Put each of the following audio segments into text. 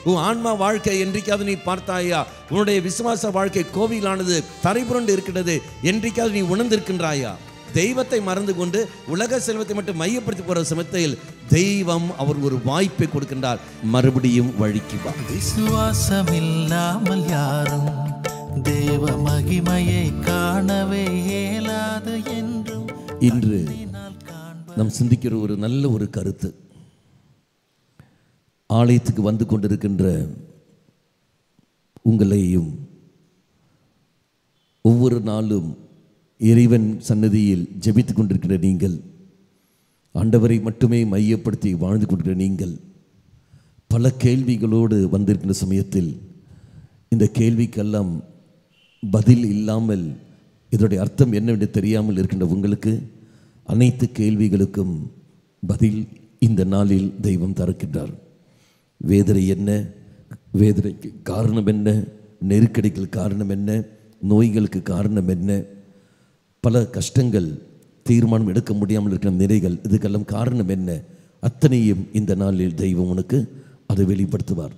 உன் ஆன்மா வாழ்க்கை என்றைக்காவது நீ பார்த்தாயா? உன்னுடைய விசுவாச வாழ்க்கை கோவிலானது தரைபுரண்டு இருக்கிறது என்றைக்காவது நீ உணர்ந்திருக்கின்றாயா? தெய்வத்தை மறந்து கொண்டு உலக செல்வத்தை மட்டும் மையப்படுத்தி போற சமயத்தில் தெய்வம் அவர் ஒரு வாய்ப்பை கொடுக்கின்றார், மறுபடியும் வழிக்கு வா. விசுவாசம் இல்லாமல் யாரும் தேவ மகிமையை காணவே இயலாது என்றும் இன்று நாம் சிந்திக்கிற ஒரு நல்ல ஒரு கருத்து, ஆலயத்துக்கு வந்து கொண்டிருக்கின்ற உங்களையும் ஒவ்வொரு நாளும் இறைவன் சன்னதியில் ஜெபித்து கொண்டிருக்கிற நீங்கள், ஆண்டவரை மட்டுமே மையப்படுத்தி வாழ்ந்து கொண்டிருக்கிற நீங்கள், பல கேள்விகளோடு வந்திருக்கின்ற சமயத்தில் இந்த கேள்விக்கெல்லாம் பதில் இல்லாமல் இதோடைய அர்த்தம் என்னவென்று தெரியாமல் இருக்கின்ற உங்களுக்கு அனைத்து கேள்விகளுக்கும் பதில் இந்த நாளில் தெய்வம் தருகின்றார். வேதனை என்ன, வேதனைக்கு காரணம் என்ன, நெருக்கடிகள் காரணம் என்ன, நோய்களுக்கு காரணம் என்ன, பல கஷ்டங்கள், தீர்மானம் எடுக்க முடியாமல் இருக்கிற நிறைகள், இதுக்கெல்லாம் காரணம் என்ன, அத்தனையும் இந்த நாளில் தெய்வம் உனக்கு அதை வெளிப்படுத்துவார்.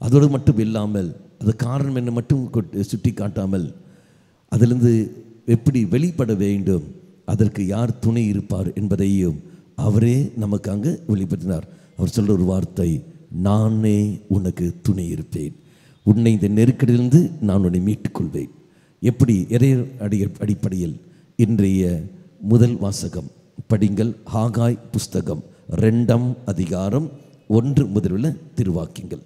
அதோடு மட்டும் இல்லாமல் அது காரணம் என்ன மட்டும் சுட்டி காட்டாமல் அதிலிருந்து எப்படி வெளிப்பட வேண்டும், அதற்கு யார் துணை இருப்பார் என்பதையும் அவரே நமக்கு அங்கு வெளிப்படுத்தினார். அவர் சொல்ற ஒரு வார்த்தை, நானே உனக்கு துணை இருப்பேன், உன்னை இந்த நெருக்கடியிலிருந்து நான் உன்னை மீட்டுக்கொள்வேன். எப்படி அடிப்படையில் இன்றைய முதல் வாசகம் படிங்கள். ஹாகாய் புஸ்தகம் 2ஆம் அதிகாரம் 1 முதலுள்ள திருவாக்கியங்கள்.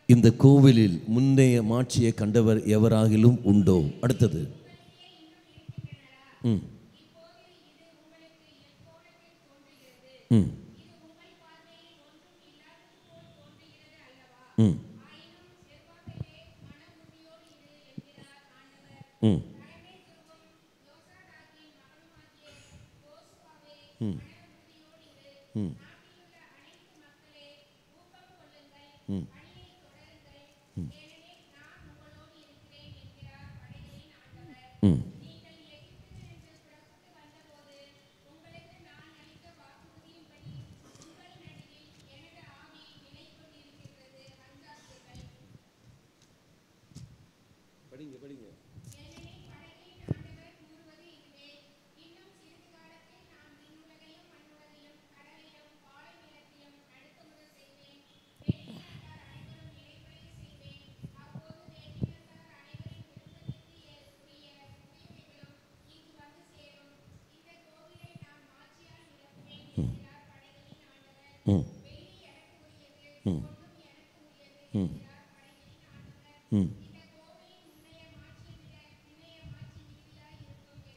இந்த கோவிலில் முன்னைய மாட்சியை கண்டவர் எவராகிலும் உண்டோ? அடுத்தது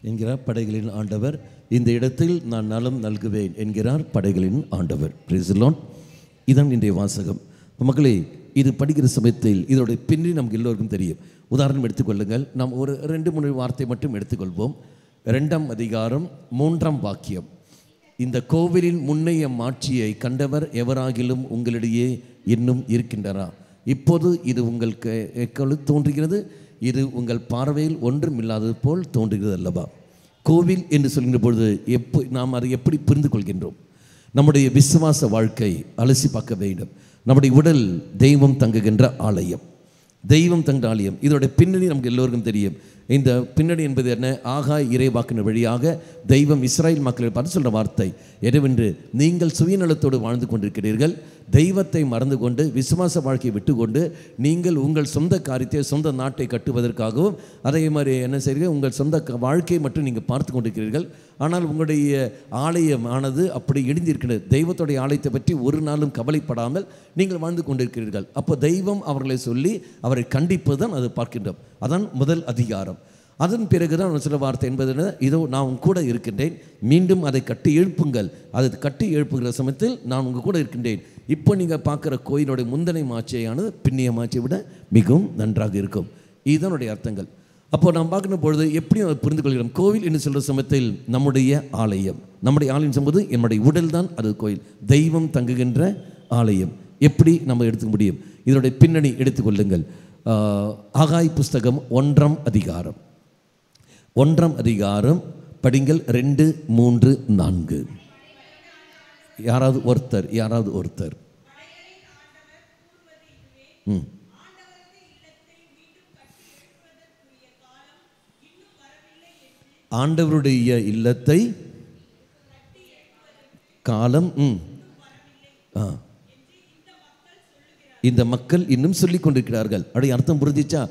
என்கிறார் படைகளின் ஆண்டவர். இந்த இடத்தில் நான் நலம் நல்குவேன் என்கிறார் படைகளின் ஆண்டவர். Praise the Lord. இதான் இன்றைய வாசகம். மக்களே, இது படிக்கிற சமயத்தில் இதோடைய பின்னணி நமக்கு எல்லோருக்கும் தெரியும். உதாரணம் எடுத்துக்கொள்ளுங்கள். நாம் ஒரு 2-3 வார்த்தை மட்டும் எடுத்துக்கொள்வோம். 2ஆம் அதிகாரம் 3ஆம் வாக்கியம். இந்த கோவிலின் முன்னைய மாட்சியை கண்டவர் எவராகிலும் உங்களிடையே இன்னும் இருக்கின்றரா? இப்போது இது உங்களுக்கு தோன்றுகிறது, இது உங்கள் பார்வையில் ஒன்றும் இல்லாதது போல் தோன்றுகிறது அல்லவா? கோவில் என்று சொல்கின்ற பொழுது நாம் அதை எப்படி புரிந்து கொள்கின்றோம்? நம்முடைய விசுவாச வாழ்க்கை அலசி பார்க்க வேண்டும். நம்முடைய உடல் தெய்வம் தங்குகின்ற ஆலயம், தெய்வம் தங்குகின்ற ஆலயம். இதோடைய பின்னணி நமக்கு எல்லோருக்கும் தெரியும். இந்த பின்னணி என்பது என்ன? ஆகாய் இறைவாக்கினர் வழியாக தெய்வம் இஸ்ராயல் மக்களை பார்த்து சொல்கிற வார்த்தை என்னவென்று, நீங்கள் சுயநலத்தோடு வாழ்ந்து கொண்டிருக்கிறீர்கள், தெய்வத்தை மறந்து கொண்டு விசுவாச வாழ்க்கையை விட்டுக்கொண்டு நீங்கள் உங்கள் சொந்த காரியத்தை, சொந்த நாட்டை கட்டுவதற்காகவும் அதே மாதிரி என்ன செய்கிறீர்கள், உங்கள் சொந்த வாழ்க்கையை மட்டும் நீங்கள் பார்த்து கொண்டிருக்கிறீர்கள். ஆனால் உங்களுடைய ஆலயமானது அப்படி இடிந்திருக்கிறது. தெய்வத்துடைய ஆலயத்தை பற்றி ஒரு நாளும் கவலைப்படாமல் நீங்கள் வாழ்ந்து கொண்டிருக்கிறீர்கள். அப்போ தெய்வம் அவர்களை சொல்லி அவரை கண்டிப்பது தான் அது பார்க்கின்றோம். அதான் முதல் அதிகாரம். அதன் பிறகுதான் சில வார்த்தை என்பது, இதோ நான் உங்க கூட இருக்கின்றேன், மீண்டும் அதை கட்டி எழுப்புங்கள். அதை கட்டி எழுப்புகிற சமயத்தில் நான் உங்கள் கூட இருக்கின்றேன். இப்போ நீங்கள் பார்க்குற கோயிலுடைய முந்தனை மாட்சியானது பின்னிய மாட்சியை விட மிகவும் நன்றாக இருக்கும். இதுதான் அர்த்தங்கள். அப்போ நாம் பார்க்கணும் பொழுது எப்படி புரிந்து கொள்கிறோம்? கோவில் என்று சொல்கிற சமயத்தில் நம்முடைய ஆலயம், நம்முடைய ஆலயம் சொல்லும்போது என்னுடைய உடல் தான் அது கோயில், தெய்வம் தங்குகின்ற ஆலயம். எப்படி நம்ம எடுத்துக்க முடியும்? இதனுடைய பின்னணி எடுத்துக்கொள்ளுங்கள். ஆகாய் புஸ்தகம் 1ஆம் அதிகாரம், 1ஆம் அதிகாரம் படிங்கள் 2, 3, 4. யாராவது ஒருத்தர் ஆண்டவருடைய இல்லத்தை காலம் இந்த மக்கள் இன்னும் சொல்லிக் கொண்டிருக்கிறார்கள். அப்படி அர்த்தம் புரிஞ்சிச்சா?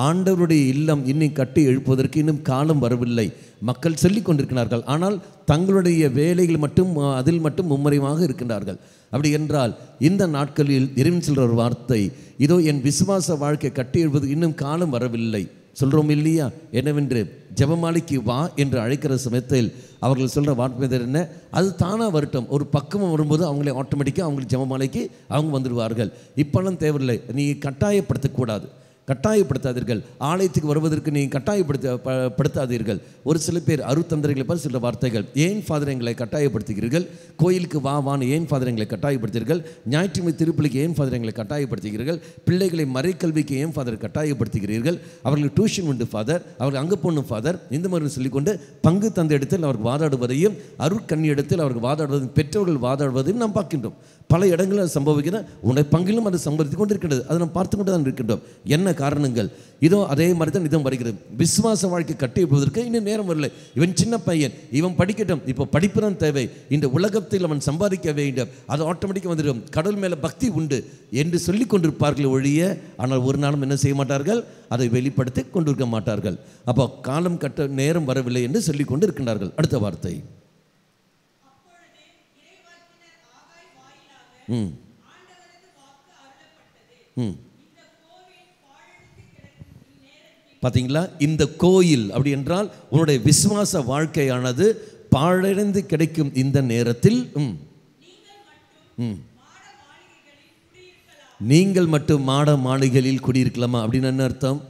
ஆண்டவருடைய இல்லம் இன்னும் கட்டி எழுப்புவதற்கு இன்னும் காலம் வரவில்லை. மக்கள் சொல்லிக் கொண்டிருக்கிறார்கள், ஆனால் தங்களுடைய வேலைகள் மட்டும் அதில் மட்டும் மும்முரமாக இருக்கின்றார்கள். அப்படி என்றால் இந்த நாட்களில் இறைவன் சொல்கிற ஒரு வார்த்தை, இதோ என் விசுவாச வாழ்க்கை கட்டி எழுப்பது இன்னும் காலம் வரவில்லை சொல்கிறோம் இல்லையா? என்னவென்று ஜெபமாலைக்கு வா என்று அழைக்கிற சமயத்தில் அவர்கள் சொல்கிற வார்த்தை என்ன? அது தானாக வரட்டும். ஒரு பக்கமாக வரும்போது அவங்களே ஆட்டோமேட்டிக்காக அவங்களுக்கு ஜெபமாலைக்கு அவங்க வந்துடுவார்கள். இப்போல்லாம் தேவையில்லை. நீ கட்டாயப்படுத்தக்கூடாது, கட்டாயப்படுத்தாதீர்கள். ஆலயத்துக்கு வருவதற்கு நீ கட்டாயப்படுத்தாதீர்கள். ஒரு சில பேர் அருத்தந்தர்களை பார்த்து சில வார்த்தைகள், ஏன் ஃபாதர் எங்களை கட்டாயப்படுத்துகிறீர்கள்? கோயிலுக்கு வான்னு ஏன் ஃபாதர் எங்களை கட்டாயப்படுத்துகிறீர்கள்? ஞாயிற்றுக்கிழமை திருப்பலிக்கு ஏன் ஃபாதர் எங்களை கட்டாயப்படுத்துகிறீர்கள்? பிள்ளைகளை மறைக்கல்விக்கு ஏன் ஃபாதர் கட்டாயப்படுத்துகிறீர்கள்? அவர்களுக்கு டியூஷன் உண்டு ஃபாதர், அவர்கள் அங்கே போகணும் ஃபாதர், இந்த மாதிரி சொல்லிக்கொண்டு பங்கு தந்த இடத்தில் அவருக்கு வாதாடுவதையும் அருட்கண்ணி இடத்தில் அவருக்கு வாதாடுவதையும் பெற்றோர்கள் வாதாடுவதையும் நாம் பார்க்கின்றோம். பல இடங்களில் அது சம்பவிக்கிற உன்னுடைய பங்கிலும் அது சம்பவித்து கொண்டு இருக்கின்றது. அதை நாம் பார்த்து கொண்டு தான் இருக்கின்றோம். என்ன காரணங்கள்? இதோ அதே மாதிரி தான் இதுவும் வருகிறது. விசுவாச வாழ்க்கை கட்டி வைப்பதற்கு இன்னும் நேரம் வரல. இவன் சின்ன பையன், இவன் படிக்கட்டும், இப்போ படிப்பு தான் தேவை, இந்த உலகத்தில் அவன் சம்பாதிக்க வேண்டும், அது ஆட்டோமேட்டிக்காக வந்துடும், கடவுள் மேலே பக்தி உண்டு என்று சொல்லி கொண்டிருப்பார்கள் ஒழிய, ஆனால் ஒரு நாளும் என்ன செய்ய மாட்டார்கள்? அதை வெளிப்படுத்தி கொண்டிருக்க மாட்டார்கள். அப்போ காலம் கட்ட நேரம் வரவில்லை என்று சொல்லி கொண்டு இருக்கின்றார்கள். அடுத்த வார்த்தை, பார்த்தீங்களா? இந்த கோயில் அப்படி என்றால் உன்னுடைய விசுவாச வாழ்க்கையானது பாழடைந்து கிடைக்கும் இந்த நேரத்தில் நீங்கள் மட்டும் மாட மாளிகைகளில் குடியிருக்கலாமா? அப்படின்னு என்ன அர்த்தம்?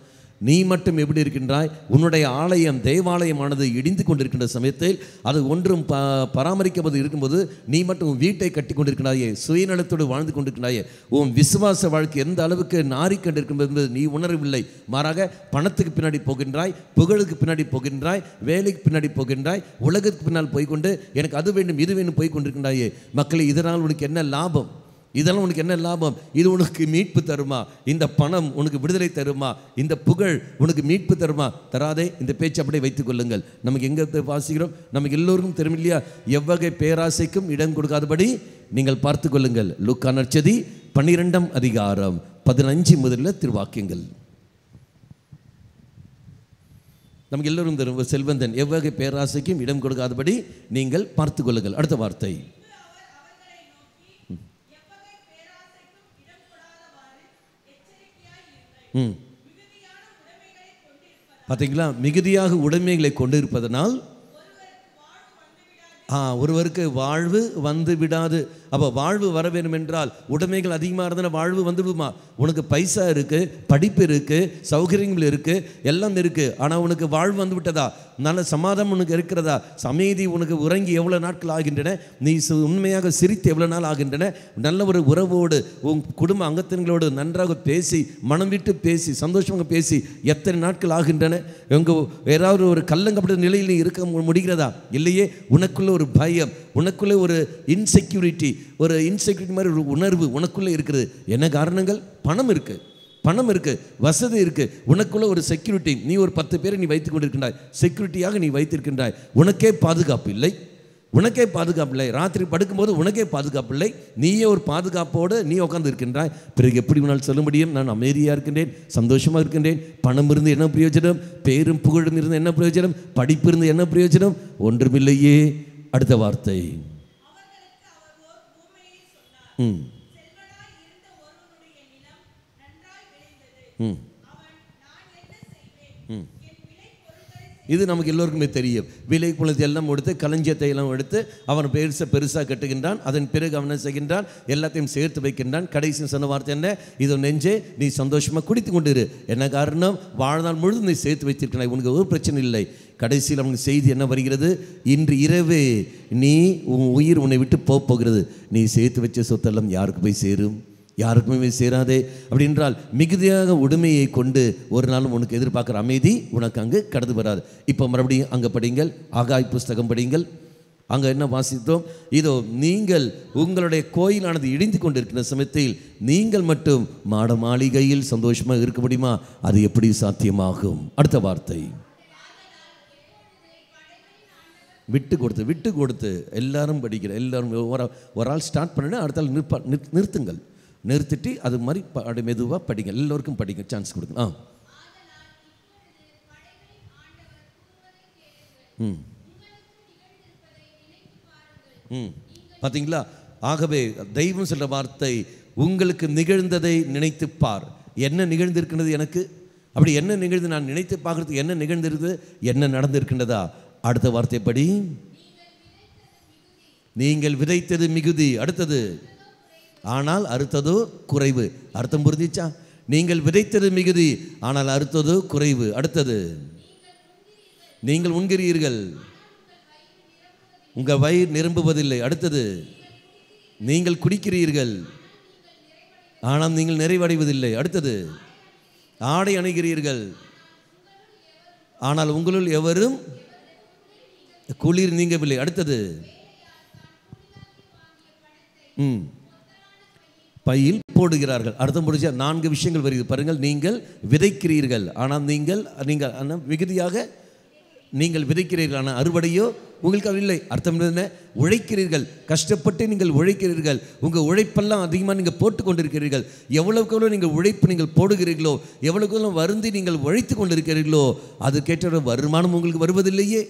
நீ மட்டும் எப்படி இருக்கின்றாய்? உன்னுடைய ஆலயம் தேவாலயமானது இடிந்து கொண்டிருக்கின்ற சமயத்தில் அது ஒன்றும் பராமரிக்கப்பது இருக்கும்போது நீ மட்டும் வீட்டை கட்டி கொண்டிருக்கிறாயே, சுயநலத்தோடு வாழ்ந்து கொண்டிருக்கிறாயே, உன் விசுவாச வாழ்க்கை எந்த அளவுக்கு நாறிக்கொண்டிருக்கும் என்பது நீ உணரவில்லை. மாறாக பணத்துக்கு பின்னாடி போகின்றாய், புகழுக்கு பின்னாடி போகின்றாய், வேலைக்கு பின்னாடி போகின்றாய், உலகத்துக்கு பின்னால் போய்கொண்டு எனக்கு அது வேண்டும் இது வேண்டும் போய் கொண்டிருக்கின்றாயே. மக்களே, இதனால் உனக்கு என்ன லாபம்? இதெல்லாம் உனக்கு என்ன லாபம்? இது உனக்கு மீட்பு தருமா? இந்த பணம் உனக்கு விடுதலை தருமா? இந்த புகழ் உனக்கு மீட்பு தருமா? தராதே. இந்த பேச்சு அப்படியே வைத்துக் கொள்ளுங்கள். நமக்கு எங்கே வாசிக்கிறோம்? நமக்கு எல்லோருக்கும் தெரியும் இல்லையா? எவ்வகை பேராசைக்கும் இடம் கொடுக்காதபடி நீங்கள் பார்த்து கொள்ளுங்கள். லூக்கா நற்செய்தி 12ஆம் அதிகாரம் 15 முதல்ல திருவாக்கியங்கள். நமக்கு எல்லோரும் தெரியும், செல்வந்தன் எவ்வகை பேராசைக்கும் இடம் கொடுக்காதபடி நீங்கள் பார்த்து கொள்ளுங்கள். அடுத்த வார்த்தை, பார்த்தீங்களா? மிகுதியாக உடைமைகளை கொண்டு இருப்பதனால் ஒருவருக்கு வாழ்வு வந்து விடாது. அப்போ வாழ்வு வர வேண்டும் என்றால் உடைமைகள் அதிகமாக இருந்தால் வாழ்வு வந்துவிடுமா? உனக்கு பைசா இருக்குது, படிப்பு இருக்குது, சௌகரியங்கள் இருக்குது, எல்லாம் இருக்குது, ஆனால் உனக்கு வாழ்வு வந்து விட்டதா? நல்ல சமாதானம் உனக்கு இருக்கிறதா? அமைதி உனக்கு உறங்கி எவ்வளோ நாட்கள் ஆகின்றன? நீ உண்மையாக சிரித்து எவ்வளோ நாள் ஆகின்றன? நல்ல ஒரு உறவோடு உன் குடும்ப அங்கத்தினங்களோடு நன்றாக பேசி மனம் விட்டு பேசி சந்தோஷமாக பேசி எத்தனை நாட்கள் ஆகின்றன? உங்கள் ஏதாவது ஒரு கல்லங்கப்பட்ட நிலையில் இருக்க முடிகிறதா? இல்லையே. உனக்குள்ள ஒரு பயம், உனக்குள்ளே ஒரு இன்செக்யூரிட்டி மாதிரி ஒரு உணர்வு உனக்குள்ளே இருக்கிறது. என்ன காரணங்கள்? பணம் இருக்குது, பணம் இருக்குது, வசதி இருக்குது, உனக்குள்ள ஒரு செக்யூரிட்டி. நீ ஒரு 10 பேரை நீ வைத்துக் கொண்டிருக்கின்றாய், செக்யூரிட்டியாக நீ வைத்திருக்கின்றாய். உனக்கே பாதுகாப்பு இல்லை, உனக்கே பாதுகாப்பு இல்லை. ராத்திரி படுக்கும்போது உனக்கே பாதுகாப்பு இல்லை. நீயே ஒரு பாதுகாப்போடு நீ உட்கார்ந்து இருக்கின்றாய். பிறகு எப்படி வேணாலும் சொல்ல முடியும், நான் அமைதியாக இருக்கின்றேன், சந்தோஷமாக இருக்கின்றேன். பணம் இருந்து என்ன பிரயோஜனம்? பேரும் புகழும் இருந்து என்ன பிரயோஜனம்? படிப்பு இருந்து என்ன பிரயோஜனம்? ஒன்றுமில்லையே. அடுத்த வார்த்தை, இது நமக்கு எல்லோருக்குமே தெரியும். விலை குலத்தை எல்லாம் எடுத்து களஞ்சியத்தை எல்லாம் எடுத்து அவன் பெருசாக கட்டுகின்றான். அதன் பிறகு அவன் என்ன செய்கின்றான், எல்லாத்தையும் சேர்த்து வைக்கின்றான். கடைசி சொன்ன வார்த்தை என்ன, இதோ நெஞ்சே நீ சந்தோஷமாக குடித்து கொண்டு இரு. என்ன காரணம், வாழ்நாள் முழுதும் நீ சேர்த்து வைத்திருக்கிறாய், உனக்கு ஒரு பிரச்சனை இல்லை. கடைசியில் அவனுக்கு செய்தி என்ன வருகிறது, இன்று இரவே நீ உன் உயிர் உன்னை விட்டு போகிறது. நீ சேர்த்து வச்ச சொத்தெல்லாம் யாருக்கு போய் சேரும், யாருக்குமே சேராதே. அப்படி என்றால் மிகுதியாக உடைமையை கொண்டு ஒரு நாளும் உனக்கு எதிர்பார்க்குற அமைதி உனக்கு அங்கு கடந்து வராது. இப்போ மறுபடியும் அங்கே படிங்கள், ஆகாய் புஸ்தகம் படிங்கள். அங்கே என்ன வாசித்தோம், இதோ நீங்கள் உங்களுடைய கோயிலானது இடிந்து கொண்டிருக்கிற சமயத்தில் நீங்கள் மட்டும் மாட மாளிகையில் சந்தோஷமாக இருக்க முடியுமா? அது எப்படி சாத்தியமாகும்? அடுத்த வார்த்தை, விட்டு கொடுத்து எல்லாரும் படிக்கிற எல்லாரும் ஒரு ஆள் ஸ்டார்ட் பண்ணினா அடுத்த ஆள் நிறுத்துங்கள். நிறுத்திட்டு அது மாதிரி அப்படி மெதுவாக படிங்க, எல்லோருக்கும் படிங்க, சான்ஸ் கொடுங்க. பார்த்தீங்களா? ஆகவே தெய்வம் சொல்ற வார்த்தை, உங்களுக்கு நிகழ்ந்ததை நினைத்து பார். என்ன நிகழ்ந்திருக்கின்றது எனக்கு, அப்படி என்ன நிகழ்ந்து நான் நினைத்து பார்க்கறதுக்கு என்ன நிகழ்ந்திருக்கு, என்ன நடந்திருக்கின்றதா? அடுத்த வார்த்தை படி, நீங்கள் விதைத்தது மிகுதி. அடுத்தது, ஆனால் அறுத்ததோ குறைவு. அர்த்தம் புரிஞ்சிச்சா? நீங்கள் விதைத்தது மிகுதி, ஆனால் அறுத்ததோ குறைவு. அடுத்தது, நீங்கள் உண்கிறீர்கள், உங்கள் வயிறு நிரம்புவதில்லை. அடுத்தது, நீங்கள் குடிக்கிறீர்கள், ஆனால் நீங்கள் நிறைவடைவதில்லை. அடுத்தது, ஆடை அணிகிறீர்கள், ஆனால் உங்களுள் எவரும் குளிர் நீங்கவில்லை. அடுத்தது, பையில் போடுகிறார்கள். அர்த்தம் புரிஞ்சா? 4 விஷயங்கள் வருகிறது பாருங்கள். நீங்கள் விதைக்கிறீர்கள், ஆனால் நீங்கள் மிகுதியாக நீங்கள் விதைக்கிறீர்கள், ஆனால் அறுவடையோ உங்களுக்கு இல்லை. அர்த்தம் என்ன? உழைக்கிறீர்கள், கஷ்டப்பட்டு நீங்கள் உழைக்கிறீர்கள், உங்கள் உழைப்பெல்லாம் அதிகமாக நீங்கள் போட்டு கொண்டிருக்கிறீர்கள். எவ்வளவுக்கு எவ்வளோ நீங்கள் உழைப்பு நீங்கள் போடுகிறீர்களோ, எவ்வளவுக்கு எவ்வளோ வருந்தி நீங்கள் உழைத்து கொண்டிருக்கிறீர்களோ, அதுக்கேற்ற வருமானம் உங்களுக்கு வருவதில்லையே.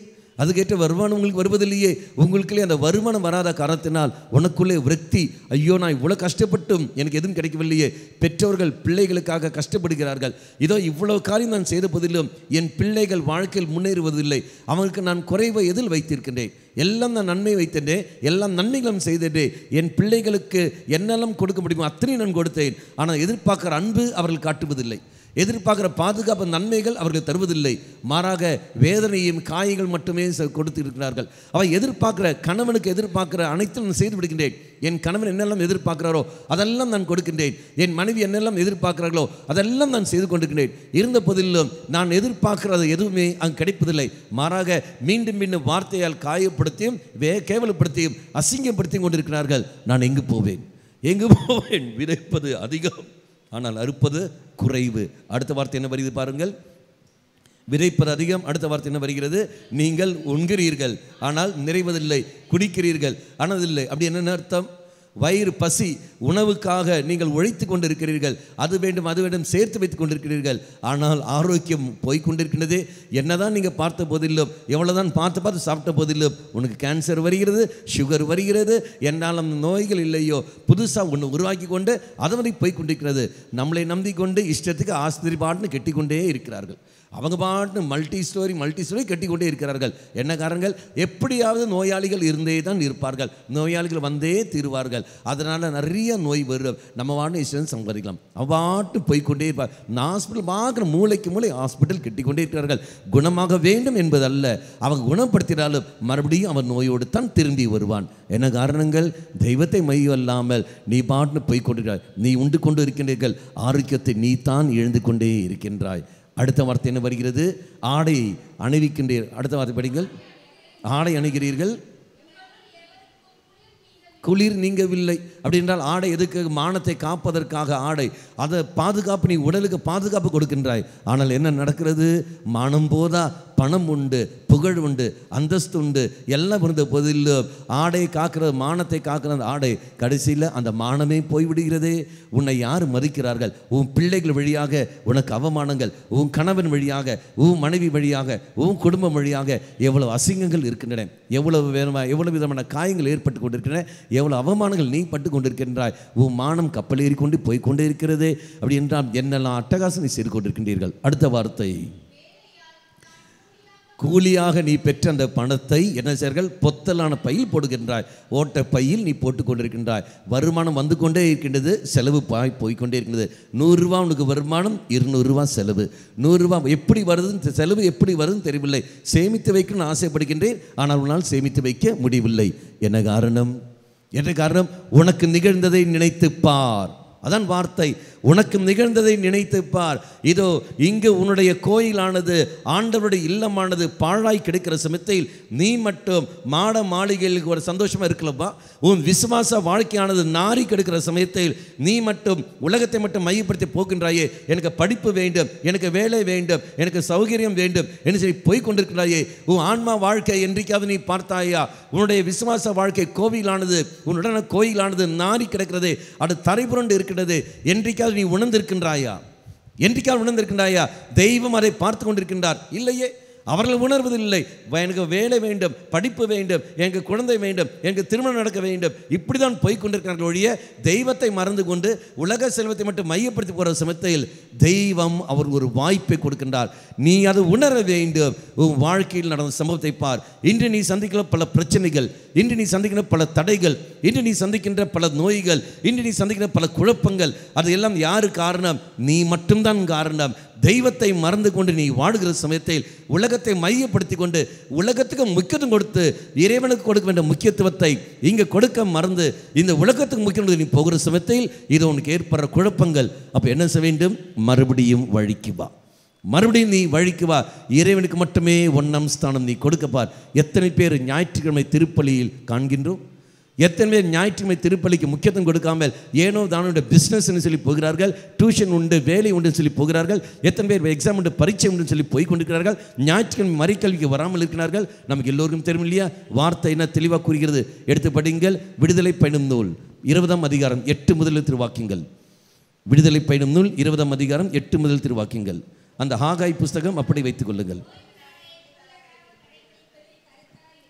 அதுக்கேற்ற வருமானம் உங்களுக்கு வருவதில்லையே. உங்களுக்குள்ளே அந்த வருமானம் வராத காரணத்தினால் உனக்குள்ளே விரக்தி, ஐயோ நான் இவ்வளோ கஷ்டப்பட்டும் எனக்கு எதுவும் கிடைக்கவில்லையே. பெற்றோர்கள் பிள்ளைகளுக்காக கஷ்டப்படுகிறார்கள். இதோ இவ்வளவு காரியம் நான் செய்த போதிலும் என் பிள்ளைகள் வாழ்க்கையில் முன்னேறுவதில்லை. அவங்களுக்கு நான் குறைவை எதில் வைத்திருக்கின்றேன்? எல்லாம் நான் நன்மை வைத்தேன், எல்லாம் நன்மைகளும் செய்தேன். என் பிள்ளைகளுக்கு என்னெல்லாம் கொடுக்க முடியுமோ அத்தனை நான் கொடுத்தேன். ஆனால் எதிர்பார்க்குற அன்பு அவர்கள் காட்டுவதில்லை, எதிர்பார்க்குற பாதுகாப்பு நன்மைகள் அவர்கள் தருவதில்லை. மாறாக வேதனையும் காயங்கள் மட்டுமே கொடுத்து இருக்கிறார்கள். அவன் எதிர்பார்க்குற கணவனுக்கு எதிர்பார்க்குற அனைத்தும் நான் செய்து விடுகின்றேன். என் கணவன் என்னெல்லாம் எதிர்பார்க்கிறாரோ அதெல்லாம் நான் கொடுக்கின்றேன். என் மனைவி என்னெல்லாம் எதிர்பார்க்கிறார்களோ அதெல்லாம் நான் செய்து கொண்டிருக்கின்றேன். இருந்த போதிலும் நான் எதிர்பார்க்கிறது எதுவுமே அங்கு கிடைப்பதில்லை. மாறாக மீண்டும் மீண்டும் வார்த்தையால் காயப்படுத்தியும் கேவலப்படுத்தியும் அசிங்கப்படுத்தியும் கொண்டிருக்கிறார்கள். நான் எங்கு போவேன்? விதைப்பது அதிகம், ஆனால் அறுப்பது குறைவு. அடுத்த வார்த்தை என்ன வருகிறது பாருங்கள், விதைப்பது அதிகம். அடுத்த வார்த்தை என்ன வருகிறது, நீங்கள் உண்கிறீர்கள் ஆனால் நிறைவதில்லை, குடிக்கிறீர்கள் ஆனால் இல்லை. அப்படி என்ன அர்த்தம்? வயிறு பசி, உணவுக்காக நீங்கள் உழைத்து கொண்டிருக்கிறீர்கள், அது வேண்டும் அது வேண்டும் சேர்த்து வைத்துக் கொண்டிருக்கிறீர்கள். ஆனால் ஆரோக்கியம் போய்கொண்டிருக்கிறது. என்னதான் நீங்கள் பார்த்த போதிலும், எவ்வளோதான் பார்த்து சாப்பிட்ட போதிலும் உனக்கு கேன்சர் வருகிறது, சுகர் வருகிறது, என்னாலும் நோய்கள் இல்லையோ புதுசாக ஒன்று உருவாக்கி கொண்டு அதை மாதிரி போய்கொண்டிருக்கிறது. நம்மளை நம்பிக்கொண்டு இஷ்டத்துக்கு ஆஸ்பத்திரி பாட்டுன்னு கட்டிக்கொண்டே இருக்கிறார்கள். அவங்க பாட்டு மல்டி ஸ்டோரி கட்டிக்கொண்டே இருக்கிறார்கள். என்ன காரணங்கள்? எப்படியாவது நோயாளிகள் இருந்தே தான் இருப்பார்கள், நோயாளிகள் வந்தே தீருவார்கள். அதனால் நிறைய நோய் வரும். நம்ம வாட்டு இஷ்டம் சம்பாதிக்கலாம், அவ்வாட்டு போய்கொண்டே இருப்பார். ஹாஸ்பிட்டல் பார்க்குற மூளைக்கு மூளை ஹாஸ்பிட்டல் கட்டிக்கொண்டே இருக்கிறார்கள். குணமாக வேண்டும் என்பதல்ல, அவங்க குணப்படுத்தினாலும் மறுபடியும் அவன் நோயோடு தான் திரும்பி வருவான். என்ன காரணங்கள்? தெய்வத்தை மையல்லாமல் நீ பாட்டு போய்கொண்டிருக்கிறாய். நீ உண்டு கொண்டு இருக்கின்றீர்கள், ஆரோக்கியத்தை நீ தான் இழந்து கொண்டே இருக்கின்றாய். அடுத்த வார்த்தை என்ன வருகிறது? ஆடை அணிவிக்கின்றீர்கள். அடுத்த வார்த்தை படிங்கள். ஆடை அணிகிறீர்கள், குளிர் நீங்கவில்லை. அப்படி என்றால் ஆடை எதுக்கு? மானத்தை காப்பதற்காக ஆடை. அதை பாதுகாப்பு, நீ உடலுக்கு பாதுகாப்பு கொடுக்கின்றாய். ஆனால் என்ன நடக்கிறது? மானம் போதா, பணம் உண்டு, புகழ் உண்டு, அந்தஸ்து உண்டு, எல்லாம் இருந்த போதிலும் ஆடை காக்கிறது, மானத்தை காக்கிற அந்த ஆடை கடைசியில் அந்த மானமே போய்விடுகிறதே. உன்னை யார் மதிக்கிறார்கள்? உன் பிள்ளைகள் வழியாக உனக்கு அவமானங்கள், உன் கணவன் வழியாக, உன் மனைவி வழியாக, உன் குடும்பம் வழியாக எவ்வளவு அசிங்கங்கள் இருக்கின்றன, எவ்வளவு விதமான காயங்கள் ஏற்பட்டு கொண்டிருக்கின்றன, எவ்வளவு அவமானங்கள் நீ பட்டு கொண்டிருக்கின்றாய். உன் மானம் கப்பல் ஏறிக்கொண்டு போய்கொண்டே இருக்கிறதே. அப்படி என்றால் என்னெல்லாம் அட்டகாசம் நீ செய்து கொண்டிருக்கின்றீர்கள். அடுத்த வார்த்தை, கூலியாக நீ பெற்ற அந்த பணத்தை என்ன செய்கிறார்கள்? பொத்தலான பையில் போடுகின்றாய், ஓட்ட பையில் நீ போட்டு கொண்டிருக்கின்றாய். வருமானம் வந்து கொண்டே இருக்கின்றது, செலவு போய்கொண்டே இருக்கின்றது. 100 ரூபா உனக்கு வருமானம், 200 ரூபா செலவு. 100 ரூபா எப்படி வருதுன்னு, செலவு எப்படி வருதுன்னு தெரியவில்லை. சேமித்து வைக்கணும்னு ஆசைப்படுகின்றேன், ஆனால் உன்னால் சேமித்து வைக்க முடியவில்லை. என்ன காரணம்? என்ன காரணம்? உனக்கு நிகழ்ந்ததை நினைத்து பார். அதான் வார்த்தை, உனக்கு நிகழ்ந்ததை நினைத்து பார். இதோ இங்கு உன்னுடைய கோயிலானது, ஆண்டவருடைய இல்லமானது பாழாய் கிடைக்கிற சமயத்தில் நீ மட்டும் மாட மாளிகைகளுக்கு ஒரு சந்தோஷமா இருக்கலப்பா. உன் விசுவாச வாழ்க்கையானது நாரி கெடுக்கிற சமயத்தில் நீ மட்டும் உலகத்தை மட்டும் மையப்படுத்தி போகின்றாயே. எனக்கு படிப்பு வேண்டும், எனக்கு வேலை வேண்டும், எனக்கு சௌகரியம் வேண்டும் என்று சொல்லி போய் கொண்டிருக்கிறாயே. உன் ஆன்மா வாழ்க்கை என்றைக்காவது நீ பார்த்தாயா? உன்னுடைய விசுவாச வாழ்க்கை கோவிலானது, உன்னுடைய கோயிலானது நாரி கிடக்கிறது, அது தரைபுரண்டு இருக்கிறது. என்றைக்காவது நீ உணர்ந்திருக்கின்றாயா? என்றைக்காவது உணர்ந்திருக்கின்றாயா? தெய்வம் அதை பார்த்து கொண்டிருக்கின்றார். இல்லையே, அவர்கள் உணர்வதில்லை. எனக்கு வேலை வேண்டும், படிப்பு வேண்டும், எனக்கு குழந்தை வேண்டும், எனக்கு திருமணம் நடக்க வேண்டும், இப்படி தான் போய்கொண்டிருக்கிறார்கள் ஒழிய தெய்வத்தை மறந்து கொண்டு உலக செல்வத்தை மட்டும் மையப்படுத்தி போகிற சமயத்தில் தெய்வம் அவருக்கு ஒரு வாய்ப்பை கொடுக்கின்றார். நீ அதை உணர வேண்டும். உன் வாழ்க்கையில் நடந்த சம்பவத்தை பார். இன்று நீ சந்திக்கிற பல பிரச்சனைகள், இன்று நீ சந்திக்கிற பல தடைகள், இன்று நீ சந்திக்கின்ற பல நோய்கள், இன்று நீ சந்திக்கிற பல குழப்பங்கள், அது எல்லாம் யாரு காரணம்? நீ மட்டும்தான் காரணம். தெய்வத்தை மறந்து கொண்டு நீ வாடுகிற சமயத்தில் உலகத்தை மையப்படுத்தி கொண்டு உலகத்துக்கு முக்கியத்துவம் கொடுத்து இறைவனுக்கு கொடுக்க வேண்டிய முக்கியத்துவத்தை இங்கே கொடுக்க மறந்து இந்த உலகத்துக்கு முக்கியத்துவம் நீ போகிற சமயத்தில் இது உனக்கு ஏற்படுற குழப்பங்கள். அப்போ என்ன செய்ய வேண்டும்? மறுபடியும் வழிக்கு வா, மறுபடியும் நீ வழிக்கு வா. இறைவனுக்கு மட்டுமே ஒன்றாம் ஸ்தானம் நீ கொடுக்கப்பார். எத்தனை பேர் ஞாயிற்றுக்கிழமை திருப்பலியில் காண்கின்றோம்? எத்தனை பேர் ஞாயிற்றுக்கிழமை திருப்பலிக்கு முக்கியத்துவம் கொடுக்காமல் ஏனோ தானுடைய பிஸ்னஸ்ன்னு சொல்லி போகிறார்கள், டியூஷன் உண்டு, வேலை உண்டுன்னு சொல்லி போகிறார்கள். எத்தனை பேர் எக்ஸாம் உண்டு, பரீட்சை உண்டுன்னு சொல்லி போய் கொண்டிருக்கிறார்கள். ஞாயிற்றுக்கிழமை மறைக்கல்விக்கு வராமல் இருக்கிறார்கள். நமக்கு எல்லோருக்கும் தெரியும் இல்லையா? வார்த்தை என்ன தெளிவாக கூறுகிறது? எடுத்து படிங்கள். விடுதலை பயணம் நூல் 20ஆம் அதிகாரம் 8 முதல் திருவாக்கியங்கள். விடுதலை பயணம் நூல் 20ஆம் அதிகாரம் 8 முதல் திருவாக்கியங்கள். அந்த ஹாகாய் புஸ்தகம் அப்படி வைத்துக் கொள்ளுங்கள்.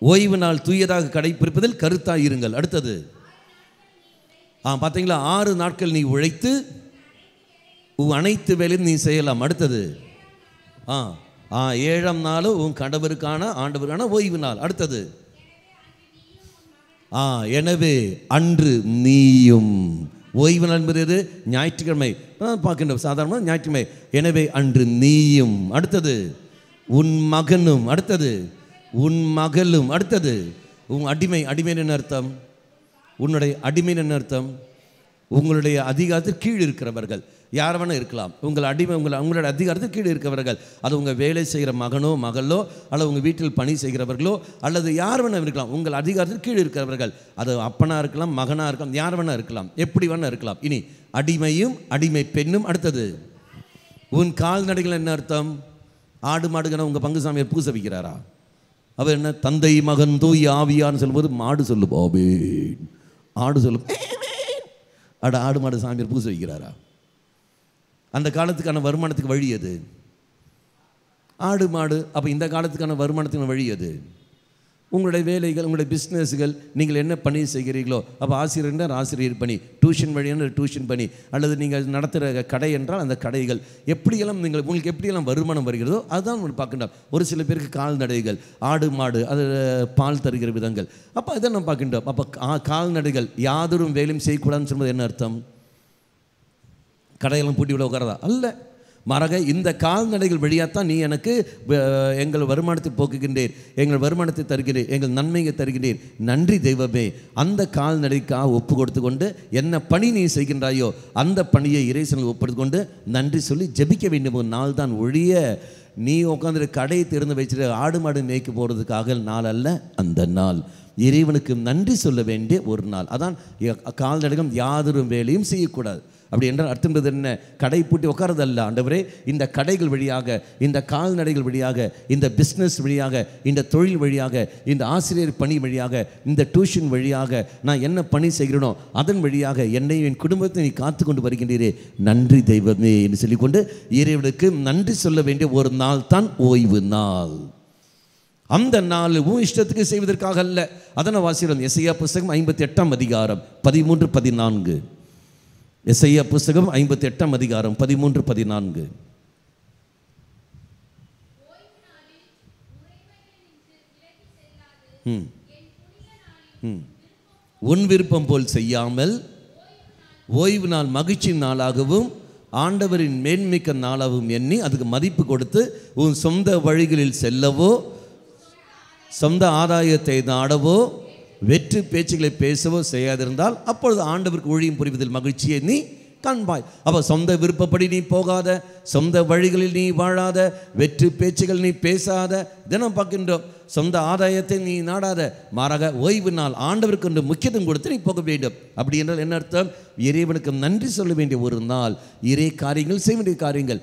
ஓய்வு நாள் தூயதாக கடைபிடிப்பதில் கருத்தாய் இருங்கள். அடுத்தது பார்த்தீங்களா? 6 நாட்கள் நீ உழைத்து உன் அனைத்து வேலையும் நீ செய்யலாம். அடுத்தது 7ஆம் நாள் உன் கடவுளுக்கான ஆண்டவருக்கான ஓய்வு நாள். அடுத்தது எனவே அன்று நீயும். ஓய்வு நாள் என்பது ஞாயிற்றுக்கிழமை பார்க்கின்ற சாதாரணமாக ஞாயிற்றுக்கிழமை. எனவே அன்று நீயும். அடுத்தது உன் மகனும். அடுத்தது உன் மகளும். அடுத்தது உன் அடிமை. அடிமை என்ன அர்த்தம்? உன்னுடைய அடிமை என்ன அர்த்தம்? உங்களுடைய அதிகாரத்தில் கீழ் இருக்கிறவர்கள் யார் வேணா இருக்கலாம். உங்கள் அடிமை உங்களுடைய அதிகாரத்தில் கீழே இருக்கிறவர்கள், அது உங்கள் வேலை செய்கிற மகனோ மகளோ அல்லது உங்கள் வீட்டில் பணி செய்கிறவர்களோ அல்லது யார் வேணா இருக்கலாம். உங்கள் அதிகாரத்தில் கீழே இருக்கிறவர்கள், அது அப்பனாக இருக்கலாம், மகனாக இருக்கலாம், யார் வேணா இருக்கலாம், எப்படி வேணா இருக்கலாம். இனி அடிமையும் அடிமை பெண்ணும். அடுத்தது உன் கால்நடைகள் என்ன அர்த்தம்? ஆடு மாடுகன உங்கள் பங்கு சாமியார் பூசை வைக்கிறாரா? அவர் என்ன தந்தை மகன் தூய் ஆவியான்னு சொல்லும்போது மாடு சொல்லு பாபே, ஆடு சொல்லு ஆடு மாடு சாமியார் பூசை வைக்கிறாரா? அந்த காலத்துக்கான வருமானத்துக்கு வழி அது ஆடு மாடு. அப்போ இந்த காலத்துக்கான வருமானத்துக்கான வழி அது உங்களுடைய வேலைகள், உங்களுடைய பிஸ்னஸ்கள், நீங்கள் என்ன பணி செய்கிறீர்களோ. அப்போ ஆசிரியர் என்றால் ஆசிரியர் பணி, டியூஷன் வழி என்றால் டியூஷன் பணி, அல்லது நீங்கள் நடத்துகிற கடை என்றால் அந்த கடைகள். எப்படியெல்லாம் நீங்கள் உங்களுக்கு எப்படியெல்லாம் வருமானம் வருகிறதோ அதுதான் உங்களுக்கு பார்க்கின்றோம். ஒரு சில பேருக்கு கால்நடைகள், ஆடு மாடு, அது பால் தருகிற விதங்கள். அப்போ அதை நம்ம பார்க்கின்றோம். அப்போ கால்நடைகள் யாதொரு வேலையும் செய்யக்கூடாதுன்னு சொல்வது என்ன அர்த்தம்? கடையெல்லாம் பூட்டி விட உட்காரதா? அல்ல, மாறாக இந்த கால்நடைகள் வழியாகத்தான் நீ எனக்கு எங்கள் வருமானத்தை போக்குகின்றேன், எங்கள் வருமானத்தை தருகிறேன், எங்கள் நன்மையை தருகிறேன். நன்றி தெய்வமே. அந்த கால்நடைக்காக ஒப்பு கொடுத்து கொண்டு என்ன பணி நீ செய்கின்றாயோ அந்த பணியை இறைசனில் ஒப்படுத்து கொண்டு நன்றி சொல்லி ஜெபிக்க வேண்டும். ஒரு நாள் தான் ஒழிய நீ உட்காந்து கடையை திறந்து வச்சுட்டு ஆடு மாடு மேய்க்க போகிறதுக்காக நாள் அல்ல. அந்த நாள் இறைவனுக்கு நன்றி சொல்ல வேண்டிய ஒரு நாள். அதான் கால்நடைகள் யாதொரு வேலையும் செய்யக்கூடாது. அப்படி என்றால் அர்த்தம் என்ன? கடை பூட்டி உட்காரதல்ல. ஆண்டவரே, இந்த கடைகள் வழியாக, இந்த கால்நடைகள் வழியாக, இந்த பிஸ்னஸ் வழியாக, இந்த தொழில் வழியாக, இந்த ஆசிரியர் பணி வழியாக, இந்த டியூஷன் வழியாக நான் என்ன பணி செய்கிறேனோ அதன் வழியாக என்னை என் குடும்பத்தை நீ காத்து கொண்டு வருகின்றீரே, நன்றி தெய்வமே என்று சொல்லிக்கொண்டு இறைவனுக்கு நன்றி சொல்ல வேண்டிய ஒரு நாள் தான் ஓய்வு நாள். அந்த நாள் உன் இஷ்டத்துக்கு செய்வதற்காக அல்ல. அதனை வாசிக்கிறோம். எசையா புஸ்தகம் 58ஆம் அதிகாரம் 13-14. எசையா புஸ்தகம் 58ஆம் அதிகாரம் 13-14. உன் விருப்பம் போல் செய்யாமல் ஓய்வு நாள் மகிழ்ச்சி நாளாகவும் ஆண்டவரின் மேன்மிக்க நாளாகவும் எண்ணி அதுக்கு மதிப்பு கொடுத்து உன் சொந்த வழிகளில் செல்லவோ சொந்த ஆதாயத்தை நாடவோ வெற்று பேச்சுகளை பேசவோ செய்யாதிருந்தால் அப்பொழுது ஆண்டவருக்கு ஊழியம் புரிவதில் மகிழ்ச்சியை நீ காண்பாய். அப்போ சொந்த விருப்பப்படி நீ போகாத, சொந்த வழிகளில் நீ வாழாத, வெற்று பேச்சுகள் நீ பேசாத, தினம் பார்க்கின்றோம். சொந்த ஆதாயத்தை நீ நாடாத, மாறாக ஓய்வு நாள் ஆண்டவருக்கு என்று முக்கியத்துவம் கொடுத்து நீ போக வேண்டும். அப்படி என்றால் என்ன அர்த்தம்? இறைவனுக்கு நன்றி சொல்ல வேண்டிய ஒரு நாள், இறை காரியங்கள் செய்ய வேண்டிய காரியங்கள்.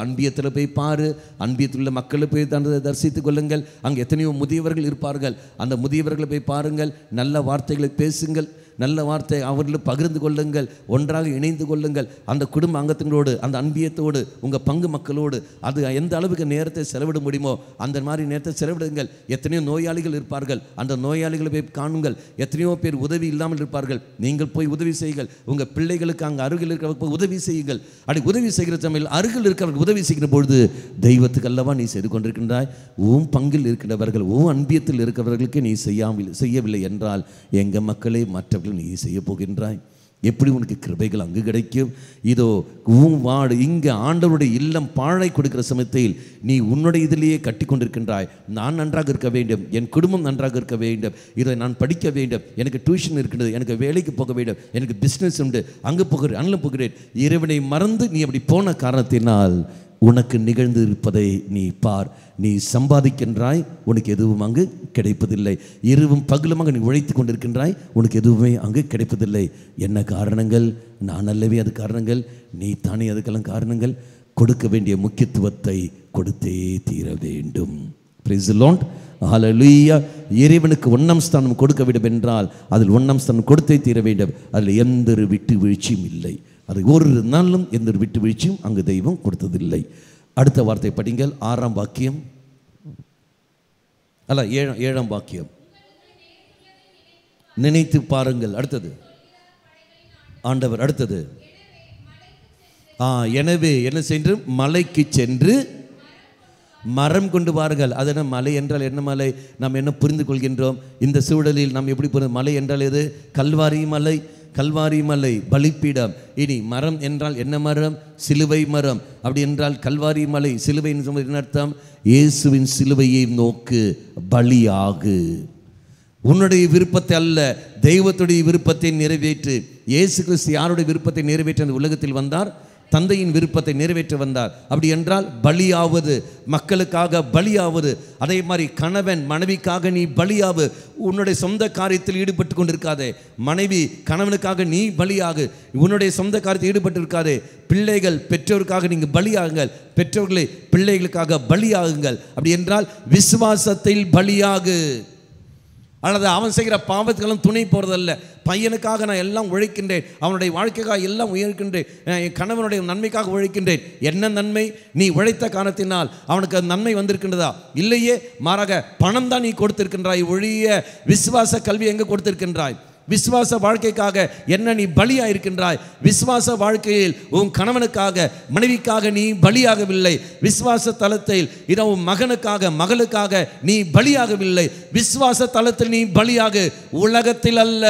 அன்பியத்தில் போய் பாரு, அன்பியத்தில் உள்ள மக்களை போய் தரிசித்துக் கொள்ளுங்கள். அங்கே எத்தனையோ முதியவர்கள் இருப்பார்கள், அந்த முதியவர்களை போய் பாருங்கள், நல்ல வார்த்தைகளை பேசுங்கள், நல்ல வார்த்தை அவர்களும் பகிர்ந்து கொள்ளுங்கள், ஒன்றாக இணைந்து கொள்ளுங்கள். அந்த குடும்ப அங்கத்தினோடு, அந்த அன்பியத்தோடு, உங்கள் பங்கு மக்களோடு அது எந்த அளவுக்கு நேரத்தை செலவிட முடியுமோ அந்த மாதிரி நேரத்தை செலவிடுங்கள். எத்தனையோ நோயாளிகள் இருப்பார்கள், அந்த நோயாளிகளை போய் காணுங்கள். எத்தனையோ பேர் உதவி இல்லாமல் இருப்பார்கள், நீங்கள் போய் உதவி செய்யுங்கள். உங்கள் பிள்ளைகளுக்கு அங்கே அருகில் இருக்கிற உதவி செய்யுங்கள். அப்படி உதவி செய்கிற சமயம் அருகில் இருக்கிறவர்கள் உதவி செய்கிற பொழுது தெய்வத்துக்கு அல்லவா நீ செய்து கொண்டிருக்கின்றாய். உன் பங்கில் இருக்கிறவர்கள், உன் அன்பியத்தில் இருக்கிறவர்களுக்கு நீ செய்யவில்லை என்றால் எங்கள் மக்களே மற்றவர்கள் நீ செய்ய போகின்றாய். எப்படி உனக்கு கிருபைகள் அங்கு கிடைக்கும்? இதோ உன் வாடு இங்கே ஆண்டவருடைய இல்லம் பாழை கொடுக்கிற சமயத்தில் நீ உன்னுடைய இதிலேயே கட்டி கொண்டிருக்கின்றாய். நான் நன்றாக இருக்க வேண்டும், என் குடும்பம் நன்றாக இருக்க வேண்டும், இதை நான் படிக்க வேண்டும், எனக்கு டியூஷன் இருக்கின்றது, எனக்கு வேலைக்கு போக வேண்டும், எனக்கு பிஸ்னஸ் உண்டு, அங்கே போகிறேன் அங்கே போகிறேன். இறைவனை மறந்து நீ அப்படி போன காரணத்தினால் உனக்கு நிகழ்ந்து இருப்பதை நீ பார். நீ சம்பாதிக்கின்றாய், உனக்கு எதுவும் அங்கு கிடைப்பதில்லை. இரவும் பகலுமாக நீ உழைத்து கொண்டிருக்கின்றாய், உனக்கு எதுவுமே அங்கு கிடைப்பதில்லை. என்ன காரணங்கள்? நான் அல்லவே அது காரணங்கள், நீ தானே அதுக்கெல்லாம் காரணங்கள். கொடுக்க வேண்டிய முக்கியத்துவத்தை கொடுத்தே தீர வேண்டும். பிரைஸ் தி லார்ட், ஹல்லேலூயா. இறைவனுக்கு ஒன்றாம் ஸ்தானம் கொடுக்க வேண்டும் என்றால் அதில் ஒன்றாம் ஸ்தானம் கொடுத்தே தீர வேண்டும். அதில் எந்த ஒரு விட்டு வீழ்ச்சியும் இல்லை. அது ஒரு நாளும் எந்த ஒரு விட்டு வீழ்ச்சியும் அங்கு தெய்வம் கொடுத்ததில்லை. அடுத்த வார்த்தை படிங்கள், 6ஆம் வாக்கியம் அல்ல 7ஆம் வாக்கியம். நினைத்து பாருங்கள். அடுத்தது ஆண்டவர், அடுத்தது எனவே என்ன சென்று மலைக்கு சென்று மரம் கொண்டு வாருங்கள். அது என்ன மலை என்றால் என்ன மலை? நாம் என்ன புரிந்து கொள்கின்றோம் இந்த சூழலில்? நாம் எப்படி புரிந்து? மலை என்றால் எது? கல்வாரி மலை. கல்வாரி மலை பலிப்பீடம். இனி மரம் என்றால் என்ன மரம்? சிலுவை மரம். அப்படி என்றால் கல்வாரி மலை சிலுவை என்ன அர்த்தம்? இயேசுவின் சிலுவையை நோக்கு, பலியாகு. உன்னுடைய விருப்பத்தை அல்ல, தெய்வத்துடைய விருப்பத்தை நிறைவேற்று. இயேசு கிறிஸ்து யாருடைய விருப்பத்தை நிறைவேற்ற அந்த உலகத்தில் வந்தார்? தந்தையின் விருப்பத்தை நிறைவேற்ற வந்தார். அப்படி என்றால் பலியாவது, மக்களுக்காக பலியாவது. அதே மாதிரி கணவன் மனைவிக்காக நீ பலியாவு. உன்னுடைய சொந்த காரியத்தில் ஈடுபட்டு கொண்டிருக்காதே. மனைவி கணவனுக்காக நீ பலியாகு, உன்னுடைய சொந்த காரியத்தில் ஈடுபட்டு இருக்காதே. பிள்ளைகள் பெற்றோருக்காக நீங்கள் பலியாகுங்கள், பெற்றோர்களை பிள்ளைகளுக்காக பலியாகுங்கள். அப்படி என்றால் விசுவாசத்தில் பலியாகு. அல்லது அவன் செய்கிற பாவத்துக்கெல்லாம் துணை போகிறதல்ல. பையனுக்காக நான் எல்லாம் உழைக்கின்றேன், அவனுடைய வாழ்க்கைக்காக எல்லாம் உழைக்கின்றேன், என் கணவனுடைய நன்மைக்காக உழைக்கின்றேன். என்ன நன்மை? நீ உழைத்த காரணத்தினால் அவனுக்கு நன்மை வந்திருக்கின்றதா? இல்லையே, மாறாக பணம் தான் நீ கொடுத்திருக்கின்றாய் ஒழிய விசுவாச கல்வி எங்கே கொடுத்திருக்கின்றாய்? விசுவாச வாழ்க்கைக்காக என்ன நீ பலியா இருக்கின்றாய்? விசுவாச வாழ்க்கையில் உன் கணவனுக்காக மனைவிக்காக நீ பலியாகவில்லை. விசுவாச தலத்தில் இதோ உன் மகனுக்காக மகளுக்காக நீ பலியாகவில்லை. விசுவாச தலத்தில் நீ பலியாக. உலகத்தில் அல்ல,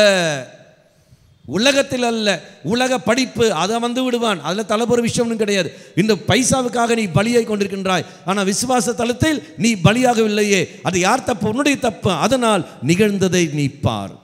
உலகத்தில் அல்ல. உலக படிப்பு அதை வந்து விடுவான், அதில் தலைப்பொரு விஷயம் கிடையாது. இந்த பைசாவுக்காக நீ பலியை கொண்டிருக்கின்றாய். ஆனால் விசுவாச தலத்தில் நீ பலியாகவில்லையே. அது யார் தப்பு? உன்னுடைய தப்பு. அதனால் நிகழ்ந்ததை நீ பார்.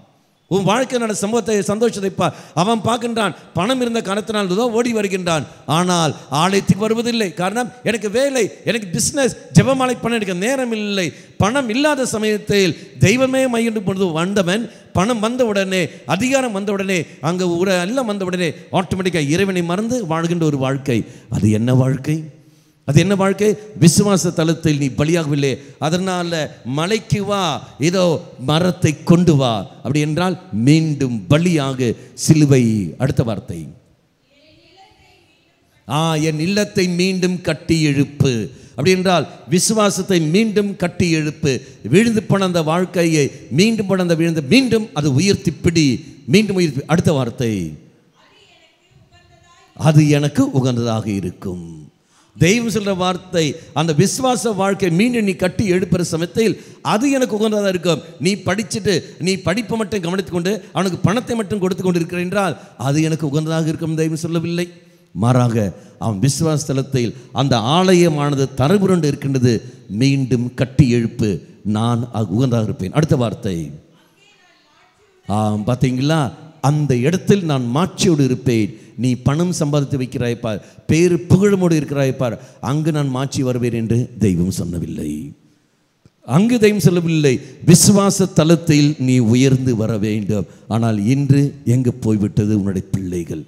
உன் வாழ்க்கை நட சம்பவத்தை சந்தோஷத்தை பார். அவன் பார்க்கின்றான், பணம் இருந்த காரணத்தினால் தான் ஓடி வருகின்றான், ஆனால் ஆலயத்துக்கு வருவதில்லை. காரணம், எனக்கு வேலை, எனக்கு பிஸ்னஸ், ஜெபமாலை பண்ண எனக்கு நேரம் இல்லை. பணம் இல்லாத சமயத்தில் தெய்வமே மையண்டு பொழுது வந்தவன் பணம் வந்த உடனே, அதிகாரம் வந்த உடனே, அங்கே எல்லாம் வந்த உடனே ஆட்டோமேட்டிக்காக இறைவனை மறந்து வாழ்கின்ற ஒரு வாழ்க்கை. அது என்ன வாழ்க்கை? அது என்ன வாழ்க்கை? விசுவாச தலத்தில் நீ பலியாகவில்லை. அதனால மலைக்கு வா, இதோ மரத்தை கொண்டு வா. அப்படி என்றால் மீண்டும் பலியாக சிலுவை. அடுத்த வார்த்தை, என் இல்லத்தை மீண்டும் கட்டி எழுப்பு. அப்படி என்றால் விசுவாசத்தை மீண்டும் கட்டி எழுப்பு. விழுந்து போன அந்த வாழ்க்கையை மீண்டும் போன அந்த விழுந்து மீண்டும் அது உயர்த்தி பிடி, மீண்டும் உயர்த்தி. அடுத்த வார்த்தை, அது எனக்கு உகந்ததாக இருக்கும். தெய்வம் சொல்ற வார்த்தை, அந்த விசுவாச வாழ்க்கை மீண்டும் நீ கட்டி எழுப்புற சமயத்தில் அது எனக்கு உகந்ததாக இருக்கும். நீ படிச்சுட்டு நீ படிப்பை மட்டும் கவனித்துக் கொண்டு அவனுக்கு பணத்தை மட்டும் கொடுத்து கொண்டு இருக்கிற என்றால் அது எனக்கு உகந்ததாக இருக்கும் தெய்வம் சொல்லவில்லை. மாறாக அவன் விசுவாச தலத்தில் அந்த ஆலயமானது தரபுரண்டு இருக்கின்றது, மீண்டும் கட்டி எழுப்பு, நான் உகந்ததாக இருப்பேன். அடுத்த வார்த்தை பார்த்தீங்களா, அந்த இடத்தில் நான் மாட்சியோடு இருப்பேன். நீ பணம் சம்பாதித்து வைக்கிறாய்ப்பார், பேரு புகழமோடு இருக்கிறாய்ப்பார், அங்கு நான் மாட்சி வருவேன் என்று தெய்வம் சொன்னவில்லை. அங்கு தெய்வம் சொல்லவில்லை, விசுவாச தலத்தில் நீ உயர்ந்து வர வேண்டும். ஆனால் இன்று எங்கு போய்விட்டது உன்னுடைய பிள்ளைகள்?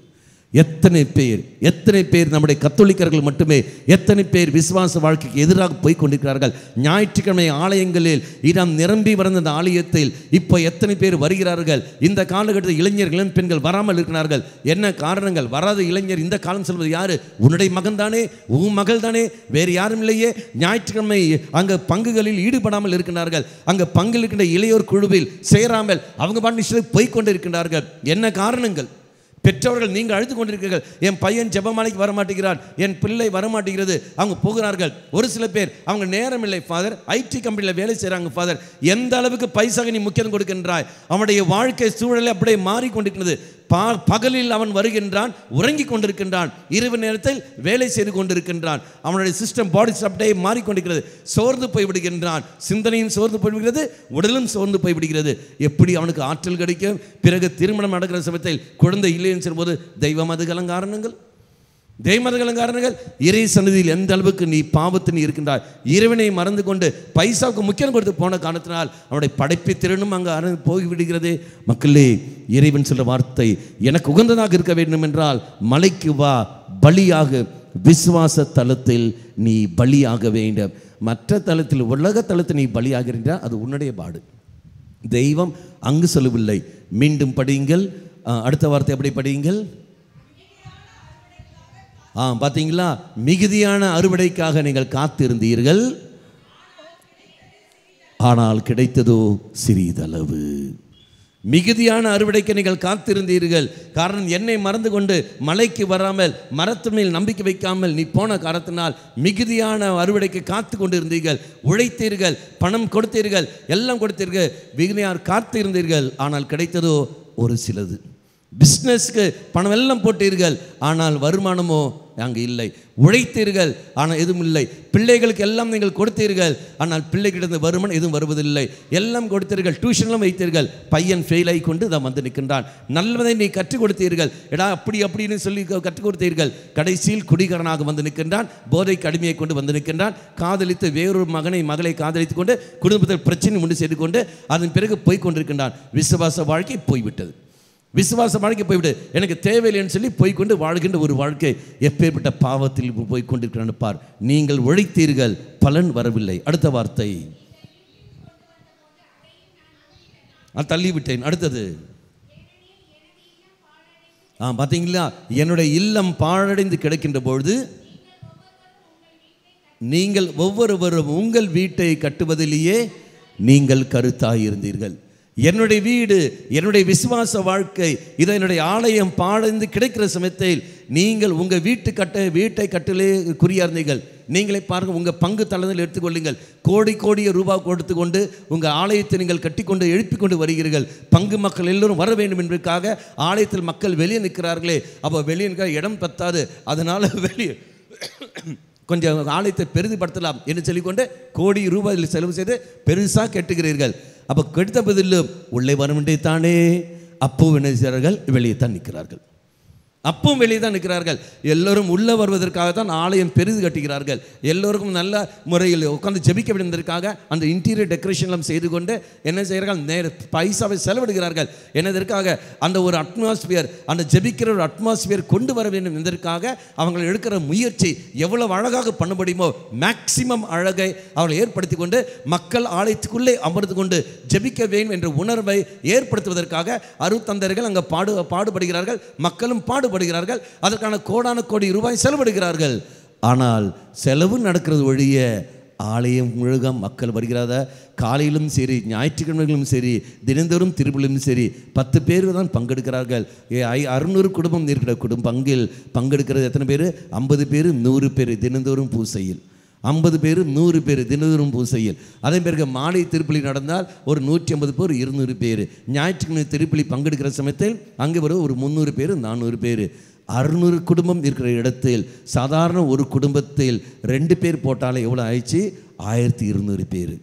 எத்தனை பேர் நம்முடைய கத்தோலிக்கர்கள் மட்டுமே எத்தனை பேர் விசுவாச வாழ்க்கைக்கு எதிராக போய் கொண்டிருக்கிறார்கள். ஞாயிற்றுக்கிழமை ஆலயங்களில் இடம் நிரம்பி வந்த அந்த ஆலயத்தில் இப்போ எத்தனை பேர் வருகிறார்கள்? இந்த காலகட்டத்தில் இளைஞர்களும் பெண்கள் வராமல் இருக்கிறார்கள். என்ன காரணங்கள்? வராத இளைஞர் இந்த காலம் சொல்வது யாரு? உன்னுடைய மகன் தானே, உன் மகள் தானே, வேறு யாரும் இல்லையே. ஞாயிற்றுக்கிழமை அங்கே பங்குகளில் ஈடுபடாமல் இருக்கிறார்கள். அங்கே பங்கில் இருக்கின்ற இளையோர் குழுவில் சேராமல் அவங்க பாட்டு போய் கொண்டு இருக்கின்றார்கள். என்ன காரணங்கள்? பெற்றவர்கள் நீங்கள் அழுது கொண்டிருக்கிறீர்கள், என் பையன் ஜெபமாலைக்கு வரமாட்டேங்கிறான், என் பிள்ளை வரமாட்டேங்கிறது. அவங்க போகிறார்கள். ஒரு சில பேர் அவங்க நேரம் இல்லை ஃபாதர், ஐடி கம்பெனியில் வேலை செய்கிறாங்க ஃபாதர். எந்த அளவுக்கு பைசாக நீ முக்கியம் கொடுக்கின்றாய்? அவனுடைய வாழ்க்கை சூழலை அப்படியே மாறிக்கொண்டிருக்கிறது. பகலில் அவன் வருகின்றான், உறங்கி கொண்டிருக்கின்றான், இரவு நேரத்தில் வேலை செய்து கொண்டிருக்கின்றான். அவனுடைய சிஸ்டம் பாடி அப்படியே மாறிக்கொண்டிருக்கிறது. சோர்ந்து போய்விடுகின்றான், சிந்தனையும் சோர்ந்து போய்விடுகிறது, உடலும் சோர்ந்து போய்விடுகிறது. எப்படி அவனுக்கு ஆற்றல் கிடைக்கும்? பிறகு திருமணம் நடக்கிற சமயத்தில் குழந்தை இல்லைன்னு சொல்லும்போது தெய்வம் அது காரணங்கள், காரணங்கள். இறை சன்னதியில் எந்த அளவுக்கு நீ பாவத்தில் இருக்கின்றாய், இறைவனை மறந்து கொண்டு பைசாவுக்கு முக்கியம் கொடுத்து போன காரணத்தினால் அவனுடைய படைப்பை திறனும் அங்கே போய்விடுகிறது. மக்களே, இறைவன் சொல்ற வார்த்தை, எனக்கு உகந்ததாக இருக்க வேண்டும் என்றால் மலைக்கு வா, பலியாக விசுவாச தலத்தில் நீ பலியாக வேண்டும். மற்ற தலத்தில், உலக தலத்தில் நீ பலியாகிறீர்கள், அது உன்னுடைய பாடு. தெய்வம் அங்கு சொல்லவில்லை. மீண்டும் படியுங்கள், அடுத்த வார்த்தை எப்படி படியுங்கள்? பார்த்தீங்களா, மிகுதியான அறுவடைக்காக நீங்கள் காத்திருந்தீர்கள், ஆனால் கிடைத்ததோ சிறிதளவு. மிகுதியான அறுவடைக்கு நீங்கள் காத்திருந்தீர்கள். காரணம், என்னை மறந்து கொண்டு மலைக்கு வராமல் மரத்து மேல் நம்பிக்கை வைக்காமல் நீ போன காரணத்தினால் மிகுதியான அறுவடைக்கு காத்து கொண்டு இருந்தீர்கள். உழைத்தீர்கள், பணம் கொடுத்தீர்கள், எல்லாம் கொடுத்தீர்கள், மிகுதியார் காத்திருந்தீர்கள், ஆனால் கிடைத்ததோ ஒரு சிலது. பிஸ்னஸ்க்கு பணம் எல்லாம் போட்டீர்கள், ஆனால் வருமானமோ அங்கே இல்லை. உழைத்தீர்கள், ஆனால் எதுவும் இல்லை. பிள்ளைகளுக்கு எல்லாம் நீங்கள் கொடுத்தீர்கள், ஆனால் பிள்ளைகிட்ட வருமானம் எதுவும் வருவதில்லை. எல்லாம் கொடுத்தீர்கள், டியூஷன்லாம் வைத்தீர்கள், பையன் ஃபெயில் ஆகி கொண்டு தான் வந்து நிற்கின்றான். நல்லதை நீ கற்றுக் கொடுத்தீர்கள், அப்படின்னு சொல்லி கற்றுக் கொடுத்தீர்கள். கடைசியில் குடிகாரனாக வந்து நிற்கின்றான், போதைக்கு அடிமையை கொண்டு வந்து நிற்கின்றான். காதலித்து வேறொரு மகளை காதலித்து கொண்டு குடும்பத்தில் பிரச்சனை உண்டு செய்து கொண்டு அதன் பிறகு போய் கொண்டிருக்கின்றான். விசுவாச வாழ்க்கை போய்விட்டது. விசுவாச வாழ்க்கை போய்விட்டு எனக்கு தேவையில்லைன்னு சொல்லி போய்கொண்டு வாழ்கின்ற ஒரு வாழ்க்கை எப்பேற்பட்ட பாவத்தில் போய்கொண்டிருக்கிறான் பார். நீங்கள் உழைத்தீர்கள், பலன் வரவில்லை. அடுத்த வார்த்தை தள்ளிவிட்டேன். அடுத்தது பார்த்தீங்களா, என்னுடைய இல்லம் பாழடைந்து கிடக்கின்ற பொழுது நீங்கள் ஒவ்வொருவரும் உங்கள் வீட்டை கட்டுவதிலேயே நீங்கள் கருத்தாயிருந்தீர்கள். என்னுடைய வீடு, என்னுடைய விசுவாச வாழ்க்கை, இதை என்னுடைய ஆலயம் பாழடைந்து கிடைக்கிற சமயத்தில் நீங்கள் உங்கள் வீட்டை கட்டிலே குறியார்ந்தீர்கள். நீங்களே பாருங்கள், உங்கள் பங்கு தளத்தில் எடுத்துக்கொள்ளுங்கள். கோடிய ரூபாய் கொடுத்து கொண்டு உங்கள் ஆலயத்தை நீங்கள் கட்டிக்கொண்டு எழுப்பி கொண்டு வருகிறீர்கள். பங்கு மக்கள் எல்லோரும் வர வேண்டும் என்பதற்காக ஆலயத்தில் மக்கள் வெளியே நிற்கிறார்களே, அப்போ வெளியே நிற்கிற இடம் பத்தாது, அதனால் வெளியே கொஞ்சம் ஆலயத்தை பெரிதுபடுத்தலாம் என்று சொல்லிக்கொண்டு கோடி ரூபாயில் செலவு செய்து பெருசாக கட்டுகிறீர்கள். அப்போ கெடுத்த பதிலும் உள்ளே வரவேண்டிய தானே, அப்போ என்ன செய்கிறார்கள்? வெளியே தான் நிற்கிறார்கள். அப்பவும் வெளியே தான் நிற்கிறார்கள். எல்லோரும் உள்ளே வருவதற்காக தான் ஆலயம் பெரிது கட்டுகிறார்கள். எல்லோருக்கும் நல்ல முறையில் உட்காந்து ஜெபிக்க வேண்டியதற்காக அந்த இன்டீரியர் டெக்கரேஷன்லாம் செய்து கொண்டு என்ன செய்கிறார்கள்? நேர பைசாவை செலவிடுகிறார்கள். என்னதற்காக? அந்த ஒரு அட்மாஸ்பியர், அந்த ஜெபிக்கிற ஒரு அட்மாஸ்பியர் கொண்டு வர வேண்டும் என்பதற்காக அவங்க எடுக்கிற முயற்சி எவ்வளவு அழகாக பண்ண முடியுமோ மேக்சிமம் அழகை அவர்கள் ஏற்படுத்தி கொண்டு மக்கள் ஆலயத்துக்குள்ளே அமர்ந்து கொண்டு ஜெபிக்க வேண்டும் என்ற உணர்வை ஏற்படுத்துவதற்காக அருத்தந்தர்கள் அங்கே பாடுபடுகிறார்கள். மக்களும் பாடுபடுகிறார்கள். அதற்கான கோடான கோடி ரூபாய் செலவிடுகிறார்கள். ஆனால் செலவு நடக்கிறது ஒழிய ஆலயம் முழுக்க மக்கள் வருகிறத காலையிலும் சரி ஞாயிற்றுக்கிழமைகளும் சரி தினந்தோறும் திருவிழும் சரி 10 பேர் தான் பங்கெடுக்கிறார்கள். 600 குடும்பம் இருக்கிற பங்கில் பங்கெடுக்கிறது எத்தனை பேர்? 50 பேர் 100 பேர் தினந்தோறும் பூசையில், 50 பேர் 100 பேர் தினந்தோறும் பூசையில். அதே பிறகு மாலை திருப்பலி நடந்தால் ஒரு 150 பேர் 200 பேர். ஞாயிற்றுக்கிழமை திருப்பலி பங்கெடுக்கிற சமயத்தில் அங்கே வரும் ஒரு 300 பேர் 400 பேர். 600 குடும்பம் இருக்கிற இடத்தில் சாதாரண ஒரு குடும்பத்தில் 2 பேர் போட்டாலே எவ்வளோ ஆயிடுச்சு? 1200 பேர்.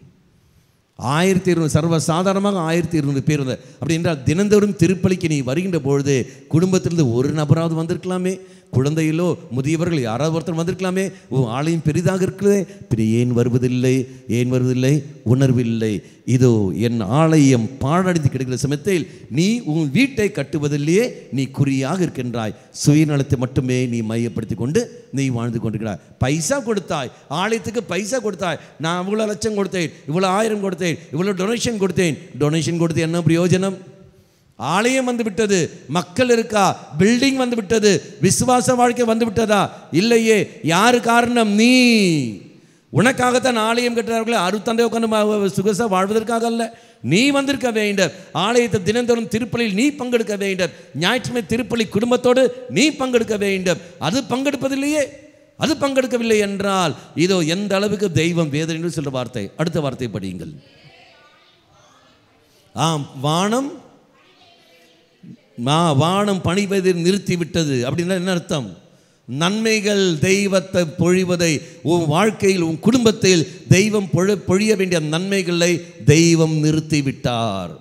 1200 சர்வசாதாரணமாக 1200 பேர் வந்த. அப்படி என்றால் தினந்தோறும் திருப்பலிக்கு நீ வருகின்ற பொழுது குடும்பத்திலிருந்து ஒரு நபராவது வந்திருக்கலாமே, குழந்தையிலோ முதியவர்கள் யாராவது ஒருத்தர் வந்திருக்கலாமே. ஆலயம் பெரிதாக இருக்கிறதே, ஏன் வருவதில்லை? ஏன் வருவதில்லை? உணர்வில்லை. இதோ என் ஆலயம் பாழடைந்து கிடக்கிற சமயத்தில் நீ உன் வீட்டை கட்டுவதிலேயே நீ குறியாக இருக்கின்றாய். சுயநலத்தை மட்டுமே நீ மையப்படுத்தி கொண்டு நீ வாழ்ந்து கொண்டிருக்கிறாய். பைசா கொடுத்தாய், ஆலயத்துக்கு பைசா கொடுத்தாய். நான் இவ்வளோ லட்சம் கொடுத்தேன், இவ்வளோ 1000 கொடுத்தேன், இவ்வளோ டொனேஷன் கொடுத்தேன். டொனேஷன் கொடுத்து என்ன பிரயோஜனம்? ஆலயம் வந்து விட்டது, மக்கள் இருக்கா, பில்டிங் வந்து விட்டது, விசுவாச வாழ்க்கை வந்து விட்டதா? இல்லையே. யாரு காரணம்? நீ. உனக்காகத்தான் ஆலயம் கட்டுறார்களே, அறுத்தந்தை உட்காந்து சுகசா வாழ்வதற்காக அல்ல. நீ வந்திருக்க வேண்டும். ஆலயத்தை தினந்தோறும் திருப்பலியில் நீ பங்கெடுக்க வேண்டும். ஞாயிற்றுக்கிழமை திருப்பலி குடும்பத்தோடு நீ பங்கெடுக்க வேண்டும். அது பங்கெடுப்பதில்லையே. அது பங்கெடுக்கவில்லை என்றால் இதோ எந்த அளவுக்கு தெய்வம் வேதனை என்று சொல்ற வார்த்தை. அடுத்த வார்த்தை படியுங்கள். வானம் பணிவதை நிறுத்திவிட்டது. அப்படின்னா என்ன அர்த்தம்? நன்மைகள் தெய்வத்தை பொழிவதை உன் வாழ்க்கையில் உன் குடும்பத்தில் தெய்வம் பொழிய வேண்டிய நன்மைகளை தெய்வம் நிறுத்திவிட்டார்.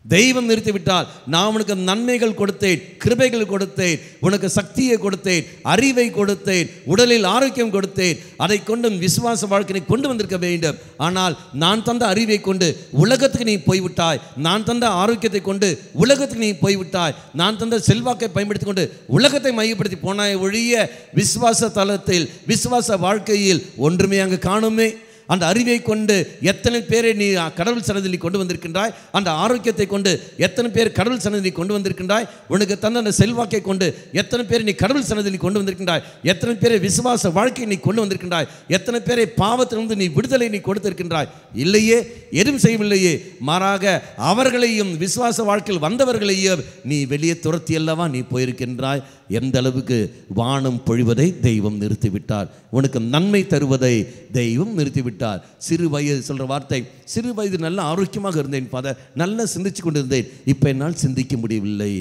தெய்வம் நிறுத்திவிட்டால் நான் உனக்கு நன்மைகள் கொடுத்தேன், கிருபைகள் கொடுத்தேன், உனக்கு சக்தியை கொடுத்தேன், அறிவை கொடுத்தேன், உடலில் ஆரோக்கியம் கொடுத்தேன். அதை கொண்டு விசுவாச வாழ்க்கையை கொண்டு வந்திருக்க வேண்டும். ஆனால் நான் தந்த அறிவை கொண்டு உலகத்துக்கு நீ போய்விட்டாய். நான் தந்த ஆரோக்கியத்தை கொண்டு உலகத்துக்கு நீ போய்விட்டாய். நான் தந்த செல்வாக்கை பயன்படுத்தி கொண்டு உலகத்தை மையப்படுத்தி போனாய் ஒழிய விசுவாச தளத்தில் விசுவாச வாழ்க்கையில் ஒன்றுமே அங்கு காணுமே. அந்த அறிவை கொண்டு எத்தனை பேரை நீ கடவுள் சன்னதியில் கொண்டு வந்திருக்கின்றாய். அந்த ஆரோக்கியத்தை கொண்டு எத்தனை பேர் கடவுள் சன்னதியில் கொண்டு வந்திருக்கின்றாய். உனக்கு தந்த அந்த செல்வாக்கை கொண்டு எத்தனை பேரை நீ கடவுள் சன்னதியில் கொண்டு வந்திருக்கின்றாய். எத்தனை பேரை விசுவாச வாழ்க்கையை நீ கொண்டு வந்திருக்கின்றாய். எத்தனை பேரை பாவத்திலிருந்து நீ விடுதலை நீ கொடுத்திருக்கின்றாய். இல்லையே, எதுவும் செய்யவில்லையே. மாறாக அவர்களையும் விசுவாச வாழ்க்கையில் வந்தவர்களையும் நீ வெளியே துரத்தி அல்லவா நீ போயிருக்கின்றாய். எந்த அளவுக்கு வானம் பொழிவதை தெய்வம் நிறுத்திவிட்டார். உனக்கு நன்மை தருவதை தெய்வம் நிறுத்திவிட்டார். சிறு வயது சொல்ற வார்த்தை, சிறு வயது நல்ல ஆரோக்கியமாக இருந்தேன் ஃபாதர், நல்லா சிந்திச்சு கொண்டிருந்தேன், இப்போ என்னால் சிந்திக்க முடியவில்லை.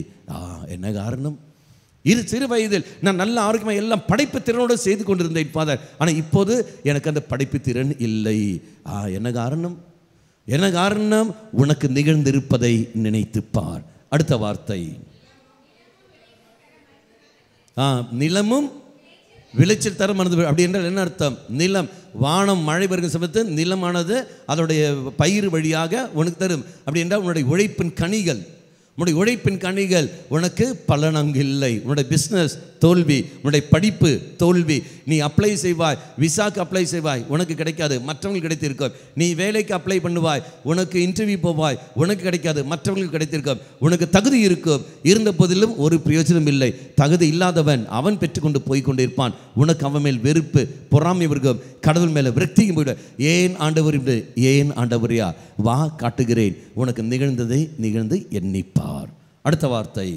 என்ன காரணம்? இது சிறு வயதில் நான் நல்ல ஆரோக்கியமாக எல்லாம் படைப்பு திறனோடு செய்து கொண்டிருந்தேன் ஃபாதர், ஆனால் இப்போது எனக்கு அந்த படைப்பு திறன் இல்லை. என்ன காரணம்? என்ன காரணம்? உனக்கு நிகழ்ந்திருப்பதை நினைத்துப்பார். அடுத்த வார்த்தை, நிலமும் விளைச்சல் தர மறந்து. அப்படி என்றால் என்ன அர்த்தம்? நிலம், வானம் மழை வருகிற சமயத்தில் நிலமானது அதனுடைய பயிர் வழியாக உனக்கு தரும். அப்படி என்றால் உன்னுடைய உழைப்பின் கனிகள், உன்னுடைய உழைப்பின் கனிகள் உனக்கு பலனங்கு இல்லை. உன்னுடைய பிஸ்னஸ் தோல்வி, உன்னுடைய படிப்பு தோல்வி. நீ அப்ளை செய்வாய், விசாக்கு அப்ளை செய்வாய், உனக்கு கிடைக்காது, மற்றவங்களுக்கு கிடைத்திருக்கும். நீ வேலைக்கு அப்ளை பண்ணுவாய், உனக்கு இன்டர்வியூ போவாய், உனக்கு கிடைக்காது, மற்றவங்களுக்கு கிடைத்திருக்கும். உனக்கு தகுதி இருக்கும், இருந்த போதிலும் ஒரு பிரயோஜனம் இல்லை. தகுதி இல்லாதவன் அவன் பெற்றுக்கொண்டு போய்கொண்டு இருப்பான். உனக்கு அவன் மேல் வெறுப்பு, பொறாமை இருக்கும், கடவுள் மேலே விரக்தியும் போய்விட. ஏன் ஆண்டவர், ஏன் ஆண்டவரையா? வா காட்டுகிறேன், உனக்கு நிகழ்ந்ததை நிகழ்ந்து எண்ணிப்பார். அடுத்த வார்த்தை,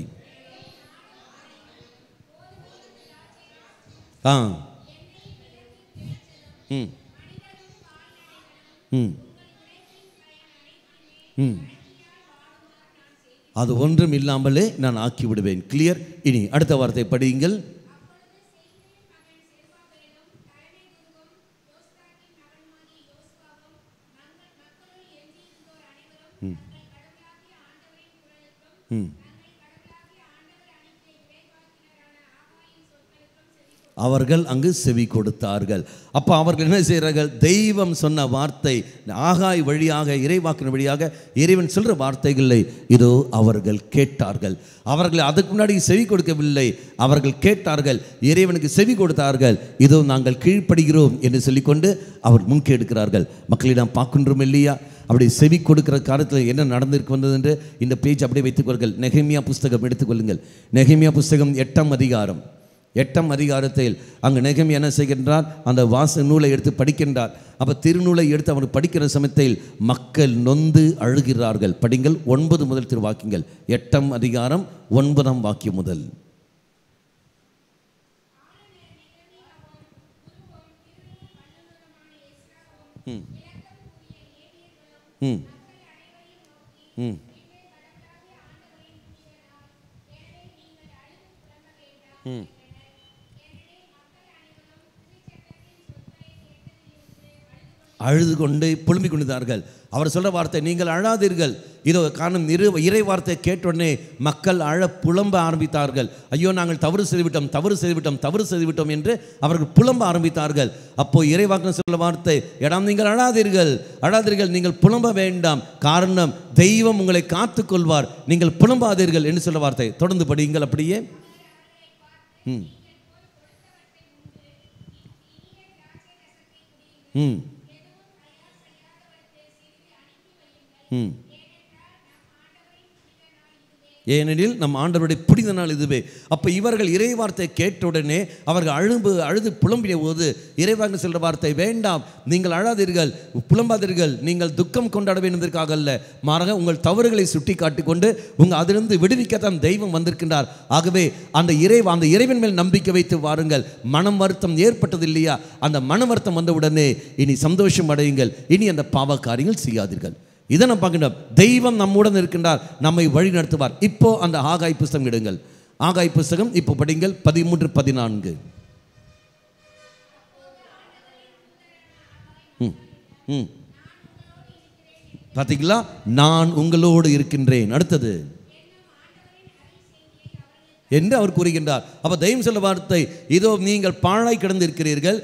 அது ஒன்றும் இல்லாமலே நான் ஆக்கி விடுவேன். கிளியர். இனி அடுத்த வார்த்தை படியுங்கள். அவர்கள் அங்கு செவி கொடுத்தார்கள். அப்போ அவர்கள் என்ன செய்கிறார்கள்? தெய்வம் சொன்ன வார்த்தை, ஆகாய் வழியாக, இறைவாக்கின் வழியாக இறைவன் சொல்கிற வார்த்தைகளை இதோ அவர்கள் கேட்டார்கள். அவர்கள் அதுக்கு முன்னாடி செவி கொடுக்கவில்லை, அவர்கள் கேட்டார்கள், இறைவனுக்கு செவி கொடுத்தார்கள். இதோ நாங்கள் கீழ்ப்படுகிறோம் என்று சொல்லிக்கொண்டு அவர் முன்கெடுக்கிறார்கள். மக்களிடம் பார்க்கின்றோம் இல்லையா? அப்படி செவி கொடுக்கிற காலத்தில் என்ன நடந்திருக்கு வந்தது என்று இந்த பேஜ் அப்படியே வைத்துக்கொள்ளுங்கள். நெகேமியா புஸ்தகம் எடுத்துக்கொள்ளுங்கள். நெகேமியா புஸ்தகம் 8ஆம் அதிகாரம் 8ஆம் அதிகாரத்தில் அங்கு நெகேமியா என்ன செய்கின்றார்? அந்த வாச நூலை எடுத்து படிக்கின்றார். அப்போ திருநூலை எடுத்து அவர் படிக்கிற சமயத்தில் மக்கள் நொந்து அழுகிறார்கள். படிங்கள் 9 முதல் திருவாக்கியங்கள். 8ஆம் அதிகாரம் 9ஆம் வாக்கியம் முதல். ம் ம் ம் ம் அழுது கொண்டு புலம்பிக் கொண்டிருந்தார்கள். அவர் சொல்ற வார்த்தை, நீங்கள் அழாதீர்கள். இதோ காரணம், இறை வார்த்தை கேட்டவுடனே மக்கள் அழ புலம்ப ஆரம்பித்தார்கள். ஐயோ, நாங்கள் தவறு செய்துவிட்டோம் என்று அவர்கள் புலம்ப ஆரம்பித்தார்கள். அப்போ இறைவாக்கு சொல்ல வார்த்தை, எடாம் நீங்கள் அழாதீர்கள், நீங்கள் புலம்ப வேண்டாம், காரணம் தெய்வம் உங்களை காத்துக் கொள்வார், நீங்கள் புலம்பாதீர்கள் என்று சொல்ல வார்த்தை. தொடர்ந்து படியுங்கள். அப்படியே ம் ம் ம் ஏனெனில் நம் ஆண்டவருடைய புனித நாள் இதுவே. அப்போ இவர்கள் இறைவார்த்தை கேட்டவுடனே அவர்கள் அழுது புலம்பிய போது இறைவாக்கு சொல்ற வார்த்தை, வேண்டாம், நீங்கள் அழாதீர்கள், புலம்பாதீர்கள், நீங்கள் துக்கம் கொண்டாட வேண்டுவதற்காக அல்ல, மாறாக உங்கள் தவறுகளை சுட்டி காட்டிக்கொண்டு அதிலிருந்து விடுவிக்கத்தான் தெய்வம் வந்திருக்கின்றார். ஆகவே அந்த இறைவன் மேல் நம்பிக்கை வைத்து வாருங்கள். மனம் வருத்தம் ஏற்பட்டது இல்லையா? அந்த மன வருத்தம் வந்தவுடனே இனி சந்தோஷம் அடையுங்கள், இனி அந்த பாவ காரியங்கள் செய்யாதீர்கள். இதை நம்ம பார்க்கின்றோம். தெய்வம் நம்முடன் இருக்கின்றார், நம்மை வழி நடத்துவார். இப்போ அந்த ஆகாய் புஸ்தகம் எடுங்கள். ஆகாய் புஸ்தகம் இப்போ படிங்கள் 13-14. பார்த்தீங்களா? நான் உங்களோடு இருக்கின்றேன். அடுத்தது என்று அவர் கூறுகின்றார். அப்போ தெய்வம் சொல்ல வார்த்தை, இதோ நீங்கள் பாழாய் கிடந்து இருக்கிறீர்கள்,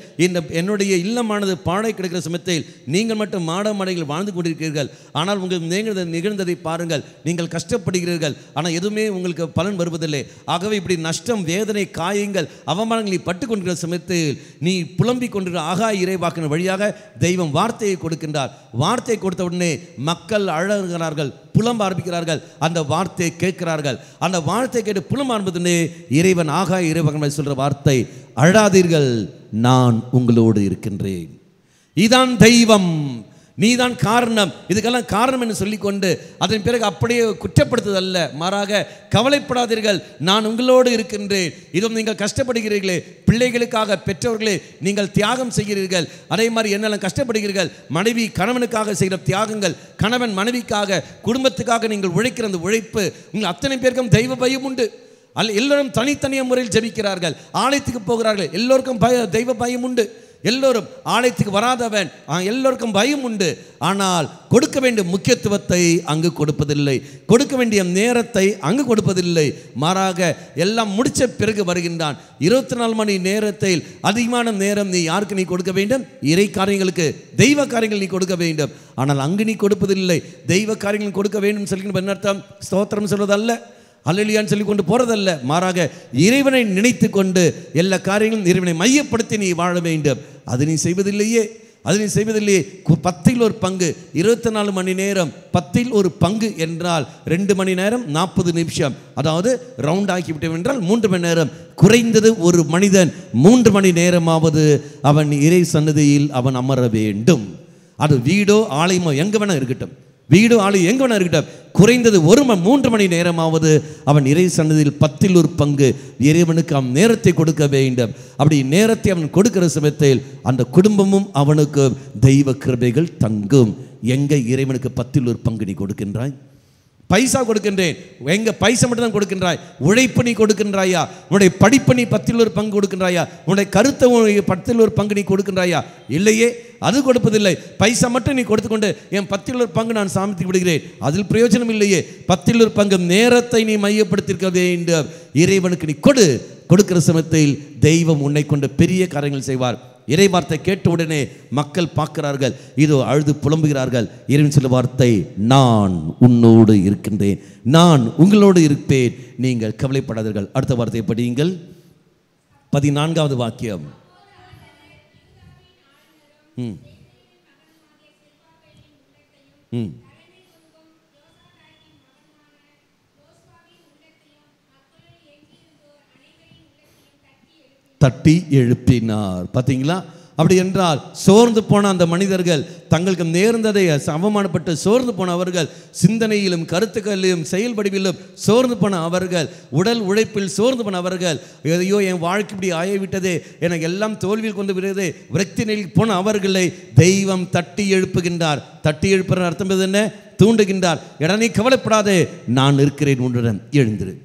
என்னுடைய இல்லமானது பாழாய் கிடக்கிற சமயத்தில் நீங்கள் மட்டும் மாடமடைகள் வாழ்ந்து கொண்டிருக்கிறீர்கள். ஆனால் உங்களுக்கு நிகழ்ந்ததை பாருங்கள், நீங்கள் கஷ்டப்படுகிறீர்கள், ஆனால் எதுவுமே உங்களுக்கு பலன் வருவதில்லை. ஆகவே இப்படி நஷ்டம், வேதனை, காயங்கள், அவமானங்களை பட்டு கொண்டிருக்கிற சமயத்தில் நீ புலம்பிக் கொண்டிருக்கிற ஆகாய் இறைவாக்கின் வழியாக தெய்வம் வார்த்தையை கொடுக்கின்றார். வார்த்தை கொடுத்த உடனே மக்கள் அழகிறார்கள், புலம்ப ஆரம்பிக்கிறார்கள். அந்த வார்த்தையை கேட்கிறார்கள். அந்த வார்த்தை கேட்டு புலம்ப ஆரம்பித்தே இறைவன் ஆகாய இறைவன் சொல்ற வார்த்தை, அழாதீர்கள், நான் உங்களோடு இருக்கின்றேன். இதான் தெய்வம், நீதான் காரணம். இதுக்கெல்லாம் காரணம் என்று சொல்லிக்கொண்டு அதன் பிறகு அப்படியே குற்றப்படுத்துதல்ல, மாறாக கவலைப்படாதீர்கள், நான் உங்களோடு இருக்கின்றேன். இதுவும் நீங்கள் கஷ்டப்படுகிறீர்களே, பிள்ளைகளுக்காக பெற்றவர்களே நீங்கள் தியாகம் செய்கிறீர்கள், அதே மாதிரி என்னெல்லாம் கஷ்டப்படுகிறீர்கள், மனைவி கணவனுக்காக செய்கிற தியாகங்கள், கணவன் மனைவிக்காக, குடும்பத்துக்காக நீங்கள் உழைக்கிற அந்த உழைப்பு, உங்கள் அத்தனை பேருக்கும் தெய்வ பயம் உண்டு. எல்லோரும் தனித்தனிய முறையில் ஜெபிக்கிறார்கள், ஆலயத்துக்கு போகிறார்கள், எல்லோருக்கும் தெய்வ பயம் உண்டு. எல்லோரும் ஆலயத்துக்கு வராதவன், எல்லோருக்கும் பயம் உண்டு. ஆனால் கொடுக்க வேண்டிய முக்கியத்துவத்தை அங்கு கொடுப்பதில்லை, கொடுக்க வேண்டிய நேரத்தை அங்கு கொடுப்பதில்லை. மாறாக எல்லாம் முடிச்ச பிறகு வருகின்றான். 24 மணி நேரத்தில் அதிகமான நேரம் நீ யாருக்கு நீ கொடுக்க வேண்டும்? இறை காரியங்களுக்கு, தெய்வ காரியங்கள் நீ கொடுக்க வேண்டும். ஆனால் அங்கு நீ கொடுப்பதில்லை. தெய்வ காரியங்கள் கொடுக்க வேண்டும் சொல்கின்ற என்ன அர்த்தம்? ஸ்தோத்திரம் சொல்வதல்ல, அல்லேலூயான்னு சொல்லி கொண்டு போறதல்ல, மாறாக இறைவனை நினைத்து கொண்டு எல்லா காரியங்களும் இறைவனை மையப்படுத்தி நீ வாழ வேண்டும். அது நீ செய்வதில்லையே. 10ல் ஒரு பங்கு, 24 மணி நேரம் 10ல் ஒரு பங்கு என்றால் 2 மணி நேரம் 40 நிமிஷம், அதாவது ரவுண்ட் ஆக்கிவிட்டோம் என்றால் 3 மணி நேரம். குறைந்தது ஒரு மனிதன் 3 மணி நேரமாவது அவன் இறை சன்னதியில் அவன் அமர வேண்டும். அது வீடோ ஆலயமோ எங்க வேணா இருக்கட்டும், வீடு ஆலயம் எங்க வேணா இருக்கட்டும், குறைந்தது 3 மணி நேரமாவது அவன் இறை சன்னதியில் 10ல் ஒரு பங்கு இறைவனுக்கு அவன் நேரத்தை கொடுக்க வேண்டும். அப்படி நேரத்தை அவன் கொடுக்கிற சமயத்தில் அந்த குடும்பமும் அவனுக்கு தெய்வ கிருபைகள் தங்கும். எங்க இறைவனுக்கு 10ல் ஒரு பங்கு நீ கொடுக்கின்றாய்? பைசா கொடுக்கின்றேன், எங்க பைசா மட்டும் தான் கொடுக்கின்றாய்? உழைப்பு நீ கொடுக்கின்றாயா? உன்னுடைய படிப்பு நீ 10ல் ஒரு பங்கு கொடுக்கின்றாயா? உன்னுடைய கருத்தை 10ல் ஒரு பங்கு நீ கொடுக்கின்றாயா? இல்லையே, அது கொடுப்பதில்லை. பைசா மட்டும் நீ கொடுத்துக்கொண்டு என் 10ல் ஒரு பங்கு நான் சாமித்து விடுகிறேன், அதில் பிரயோஜனம் இல்லையே. 10ல் ஒரு பங்கு நேரத்தை நீ மையப்படுத்தியிருக்க வேண்டும். இறைவனுக்கு நீ கொடுக்கிற சமயத்தில் தெய்வம் உன்னை கொண்டு பெரிய காரியங்கள் செய்வார். இறை வார்த்தை கேட்ட உடனே மக்கள் பார்க்கிறார்கள், இதோ அழுது புலம்புகிறார்கள். இறைவன் சொல்ல வார்த்தை, நான் உன்னோடு இருக்கின்றேன், நான் உங்களோடு இருப்பேன், நீங்கள் கவலைப்படாதீர்கள். அடுத்த வார்த்தையை படியுங்கள். 14வது வாக்கியம். ம் ம் தட்டி எழுப்பினார். பார்த்தீங்களா? அப்படி என்றால் சோர்ந்து போன அந்த மனிதர்கள், தங்களுக்கு நேர்ந்ததை அவமானப்பட்டு சோர்ந்து போன அவர்கள், சிந்தனையிலும் கருத்துக்களிலும் செயல்படுவிலும் சோர்ந்து போன அவர்கள், உடல் உழைப்பில் சோர்ந்து போன அவர்கள், எதையோ என் வாழ்க்கை இப்படி ஆகிவிட்டதே, எனக்கு எல்லாம் தோல்வியில் கொண்டு வருகிறது, விரக்தி நிலையில் போன அவர்களை தெய்வம் தட்டி எழுப்புகின்றார். தட்டி எழுப்புற அர்த்தம் என்ன? தூண்டுகின்றார். எடா நீ கவலைப்படாதே, நான் இருக்கிறேன் உன்னுடன், எழுந்திரு.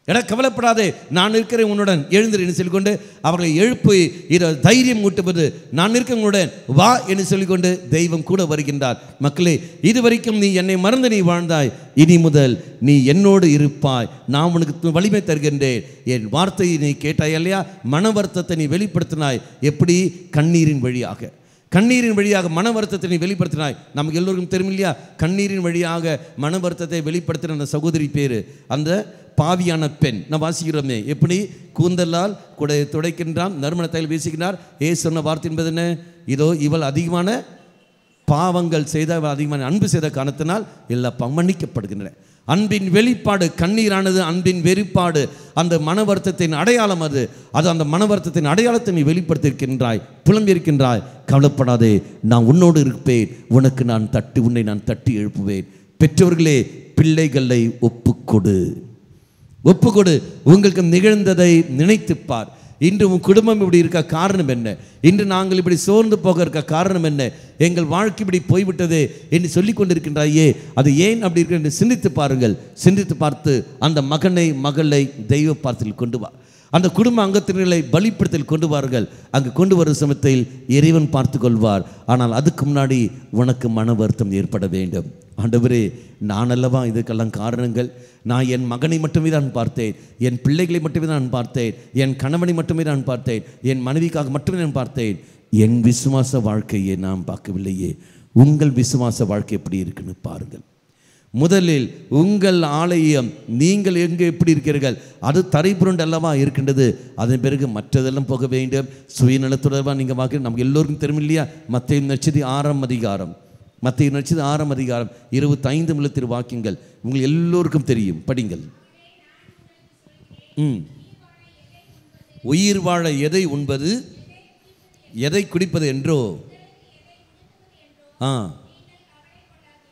எடா கவலைப்படாதே, நான் இருக்கிறேன் உன்னுடன், எழுந்திரு சொல்லிக்கொண்டு அவர்களை எழுப்பி இதை தைரியம் ஊட்டுவது, நான் இருக்க உன்னுடன் வா என்று சொல்லிக்கொண்டு தெய்வம் கூட வருகின்றார். மக்களே, இதுவரைக்கும் நீ என்னை மறந்து நீ வாழ்ந்தாய், இனி முதல் நீ என்னோடு இருப்பாய், நான் உனக்கு வலிமை தருகின்றேன். என் வார்த்தையை நீ கேட்டாய் இல்லையா? மன வருத்தத்தை நீ வெளிப்படுத்தினாய். எப்படி? கண்ணீரின் வழியாக. கண்ணீரின் வழியாக மன வருத்தத்தை நீ வெளிப்படுத்தினாய். நமக்கு எல்லோருக்கும் தெரியும் இல்லையா? கண்ணீரின் வழியாக மன வருத்தத்தை வெளிப்படுத்தின அந்த சகோதரி பேர் அந்த பாவியான பெண். நான் வாசிக்கிறோமே, எப்படி கூந்தலால் துடைக்கின்றான், நறுமண தைலம் வீசுகிறார். சொன்ன வார்த்தை என்பது என்ன? இதோ இவள் அதிகமான பாவங்கள் செய்த, அதிகமான அன்பு செய்த காரணத்தினால் எல்லாம் மன்னிக்கப்படுகின்றன. அன்பின் வெளிப்பாடு கண்ணீரானது அன்பின் வெளிப்பாடு. அந்த மன வருத்தத்தின் அடையாளம் அது. அந்த மன வருத்தத்தின் அடையாளத்தை நீ வெளிப்படுத்தியிருக்கின்றாய், புலம்பியிருக்கின்றாய். கவலைப்படாதே, நான் உன்னோடு இருப்பேன், உன்னை நான் தட்டி எழுப்புவேன். பெற்றோர்களே, பிள்ளைகளை ஒப்புக்கொடு. உங்களுக்கு நிகழ்ந்ததை நினைத்துப்பார். இன்று உன் குடும்பம் இப்படி இருக்க காரணம் என்ன? இன்று நாங்கள் இப்படி சோர்ந்து போக இருக்க காரணம் என்ன? எங்கள் வாழ்க்கை இப்படி போய்விட்டதே என்று சொல்லிக் கொண்டிருக்கின்றாயே, அது ஏன் அப்படி இருக்கு என்று சிந்தித்து பாருங்கள். சிந்தித்து பார்த்து அந்த மகளை தெய்வ பார்த்தல் கொண்டு வா. அந்த குடும்ப அங்கத்தினர்களை பலிப்படுத்தல் கொண்டு வார்கள். அங்கு கொண்டு வரும் சமயத்தில் இறைவன் பார்த்து கொள்வார். ஆனால் அதுக்கு முன்னாடி உனக்கு மன வருத்தம் ஏற்பட வேண்டும். ஆண்டவரே, நான் அல்லவா இதுக்கெல்லாம் காரணங்கள்? நான் என் மகனை மட்டுமே தான் பார்த்தேன், என் பிள்ளைகளை மட்டுமே தான் பார்த்தேன், என் கணவனை மட்டுமே தான் பார்த்தேன், என் மனைவிக்காக மட்டுமே நான் பார்த்தேன். என் விசுவாச வாழ்க்கையை நான் பார்க்கவில்லையே. உங்கள் விசுவாச வாழ்க்கை எப்படி இருக்குன்னு பாருங்கள். முதலில் உங்கள் ஆலயம், நீங்கள் எங்கே எப்படி இருக்கிறீர்கள், அது தரைப்புரண்டு அல்லவா இருக்கின்றது. அதன் பிறகு மற்றதெல்லாம் போக வேண்டும். சுயநலத்துடர்பாக நீங்கள் பார்க்க நமக்கு எல்லோருக்கும் தெரியும் இல்லையா? மத்தேயு நற்செய்தி 6ஆம் அதிகாரம், மத்தேயு நற்செய்தி 6ஆம் அதிகாரம் 25 வாக்கியங்கள் உங்களுக்கு எல்லோருக்கும் தெரியும், படிங்கள். உயிர் வாழ எதை உண்பது, எதை குடிப்பது என்றோ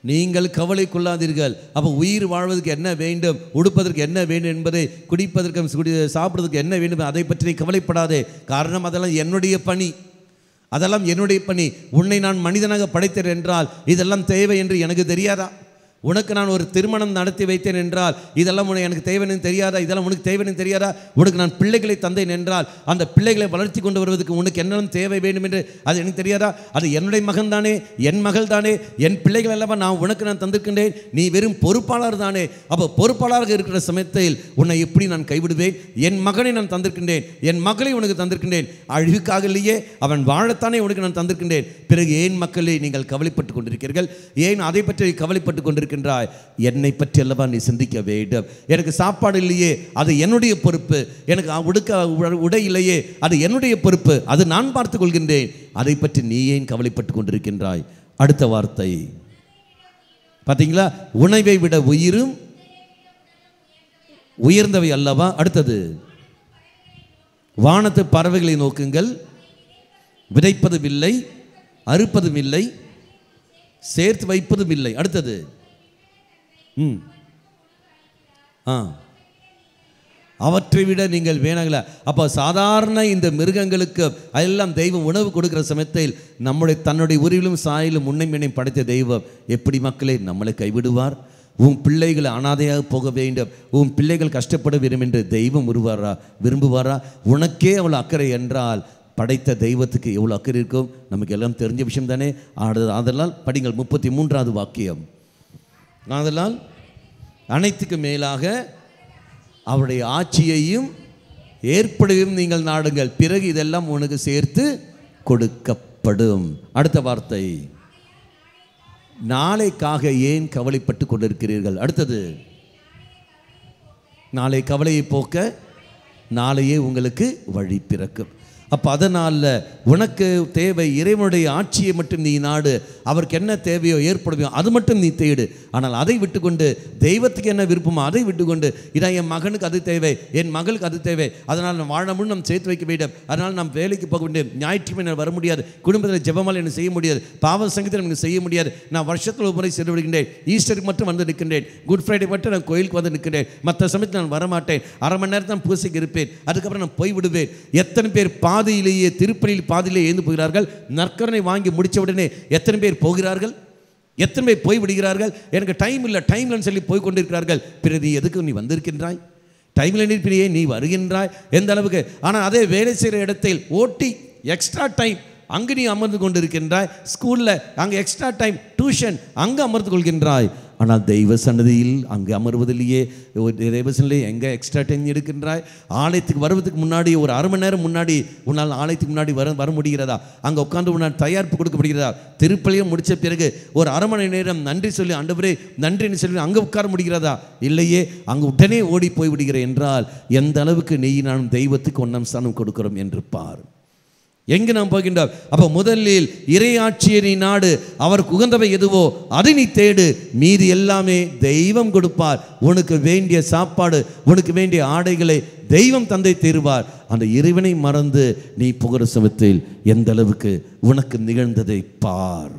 நீங்கள் கவலை கொள்ளாதீர்கள். அப்போ உயிர் வாழ்வதற்கு என்ன வேண்டும், உடுப்பதற்கு என்ன வேண்டும் என்பதை, குடிப்பதற்கு சாப்பிடுவதற்கு என்ன வேண்டும் அதை பற்றி நீ கவலைப்படாதே. காரணம் அதெல்லாம் என்னுடைய பணி, அதெல்லாம் என்னுடைய பணி. உன்னை நான் மனிதனாக படைத்தேன் என்றால் இதெல்லாம் தேவை என்று எனக்கு தெரியாதா? உனக்கு நான் ஒரு திருமணம் நடத்தி வைத்தேன் என்றால் இதெல்லாம் எனக்கு தேவைன்னு தெரியாதா? இதெல்லாம் உனக்கு தேவைன்னு தெரியாதா? உனக்கு நான் பிள்ளைகளை தந்தேன் என்றால் அந்த பிள்ளைகளை வளர்த்தி கொண்டு வருவதற்கு உனக்கு என்னென்ன தேவை வேண்டும் என்று அது எனக்கு தெரியாதா? அது என்னுடைய மகன் தானே, என் மகள் தானே, என் பிள்ளைகள் எல்லாம் நான் தந்திருக்கின்றேன். நீ வெறும் பொறுப்பாளர் தானே. அப்போ பொறுப்பாளராக இருக்கிற சமயத்தில் உன்னை எப்படி நான் கைவிடுவேன்? என் மகனை நான் தந்திருக்கின்றேன், என் மகளை உனக்கு தந்திருக்கின்றேன். அழிவுக்காக இல்லையே, அவன் வாழத்தானே உனக்கு நான் தந்திருக்கின்றேன். பிறகு ஏன் மக்களே நீங்கள் கவலைப்பட்டு கொண்டிருக்கிறீர்கள்? ஏன் அதை பற்றி கவலைப்பட்டு கொண்டிருக்கின்றாய்? என்னை பற்றி அல்லவா நீ சிந்திக்க வேண்டும். எனக்கு சாப்பாடு இல்லையே, அது என்னுடைய பொறுப்பு. எனக்கு உடை இல்லையே, அது என்னுடைய பொறுப்பு. அது நான் பார்த்துக் கொள்கின்றேன். அதை பற்றி நீ ஏன் கவலைப்பட்டு கொண்டிருக்கின்றாய்? அடுத்த வார்த்தை பார்த்தீங்களா? உணவை விட உயிரும் உயர்ந்தவை அல்லவா? அடுத்தது, வானத்து பறவைகளை நோக்குங்கள், விதைப்பதும் இல்லை, அறுப்பதும் இல்லை, சேர்த்து வைப்பதும் இல்லை. அடுத்தது, அவற்றை விட நீங்கள் வேணாங்களா? அப்போ சாதாரண இந்த மிருகங்களுக்கு எல்லாம் தெய்வம் உணவு கொடுக்கிற சமயத்தில் தன்னுடைய உருவிலும் சாயிலும் முன்னையும் படைத்த தெய்வம் எப்படி மக்களே நம்மளை கைவிடுவார்? உன் பிள்ளைகள் அனாதையாக போக வேண்டும், உன் பிள்ளைகள் கஷ்டப்பட வேண்டும் என்று தெய்வம் விரும்புவாரா? உனக்கே அவ்வளோ அக்கறை என்றால் படைத்த தெய்வத்துக்கு எவ்வளோ அக்கறை இருக்கும் நமக்கு எல்லாம் தெரிஞ்ச விஷயம் தானே. அதனால் படிங்கள் 33வது வாக்கியம். அதனால் அனைத்துக்கு மேலாக அவருடைய ஆட்சியையும் ஏற்படையும் நீங்கள் நாடுங்கள், பிறகு இதெல்லாம் உனக்கு சேர்த்து கொடுக்கப்படும். அடுத்த வார்த்தை, நாளைக்காக ஏன் கவலைப்பட்டு கொண்டிருக்கிறீர்கள்? அடுத்தது, நாளை கவலையை போக்க நாளையே உங்களுக்கு வழி பிறக்கும். அப்போ அதனால் உனக்கு தேவை இறைவனுடைய ஆட்சியை மட்டும் நீ நாடு. அவருக்கு என்ன தேவையோ ஏற்படுமையோ அது மட்டும் நீ தேடு. ஆனால் அதை விட்டுக்கொண்டு தெய்வத்துக்கு என்ன விருப்பமோ அதை விட்டுக்கொண்டு இதான் என் மகனுக்கு அது தேவை, என் மகளுக்கு அது தேவை, அதனால் நான் வாழ முன் நம்ம சேர்த்து வைக்க வேண்டும், அதனால் நாம் வேலைக்கு போக வேண்டும், ஞாயிற்றுக்கிழமை நான் வர முடியாது, குடும்பத்தில் ஜெபமால் எனக்கு செய்ய முடியாது, பாவ சங்கத்தில் எனக்கு செய்ய முடியாது, நான் வருஷத்தில் ஒரு முறை சென்று விடுகின்றேன், ஈஸ்டருக்கு மட்டும் வந்து நிற்கின்றேன், குட் ஃப்ரைடே மட்டும் நான் கோயிலுக்கு வந்து நிற்கின்றேன், மற்ற சமயத்தில் நான் வரமாட்டேன், அரை மணி நேரத்தில் நான் பூசைக்கு இருப்பேன், அதுக்கப்புறம் நான் போய் விடுவேன். எத்தனை பேர் பாதியிலேயே திருப்பலியில் பாதியிலே எழுந்து போகிறார்கள்? நற்கருணை வாங்கி முடித்த உடனே எத்தனை பேர் போகிறார்கள்? எத்தனை பேர் போய் விடுகிறார்கள்? எனக்கு டைம் இல்லை டைம் இல்லைன்னு சொல்லி போய் கொண்டிருக்கிறார்கள். பிறகு எதுக்கு நீ வந்திருக்கின்றாய்? டைமில் நிற்பிலேயே நீ வருகின்றாய் எந்த அளவுக்கு? ஆனால் அதே வேலை செய்கிற இடத்தில் ஓட்டி எக்ஸ்ட்ரா டைம் அங்கே நீ அமர்ந்து கொண்டு இருக்கின்றாய், ஸ்கூலில் அங்கே எக்ஸ்ட்ரா டைம் டியூஷன் அங்கே அமர்ந்து கொள்கின்றாய். ஆனால் தெய்வ சன்னதியில் அங்கே அமர்வதிலேயே தெய்வ சன்னதியில் எங்கே எக்ஸ்ட்ரா டைம் எடுக்கின்றாய்? ஆலயத்துக்கு வருவதுக்கு முன்னாடி ஒரு அரை மணி நேரம் முன்னாடி உன்னால் ஆலயத்துக்கு முன்னாடி வர முடிகிறதா? அங்கே உட்காந்து உன்னால் தயாரிப்பு கொடுக்கப்படுகிறதா? திருப்பலியும் முடித்த பிறகு ஒரு அரை மணி நேரம் நன்றி சொல்லி ஆண்டவரே நன்றின்னு சொல்லி அங்கே உட்கார முடிகிறதா? இல்லையே, அங்கே உடனே ஓடி போய் விடுகிற என்றால் எந்த அளவுக்கு நீ நான் தெய்வத்துக்கு ஒன்றாம் ஸ்தானம் கொடுக்கிறோம் என்று பார். எங்கு நாம் போகின்றோம்? அப்போ முதலில் இறையாட்சியை நீ நாடு, அவருக்கு உகந்தவை எதுவோ அதை நீ தேடு, மீதி எல்லாமே தெய்வம் கொடுப்பார். உனக்கு வேண்டிய சாப்பாடு, உனக்கு வேண்டிய ஆடைகளை தெய்வம் தந்தை தருவார். அந்த இறைவனை மறந்து நீ புகழ சமத்தில் எந்த அளவுக்கு உனக்கு நிகழ்ந்ததை பார்,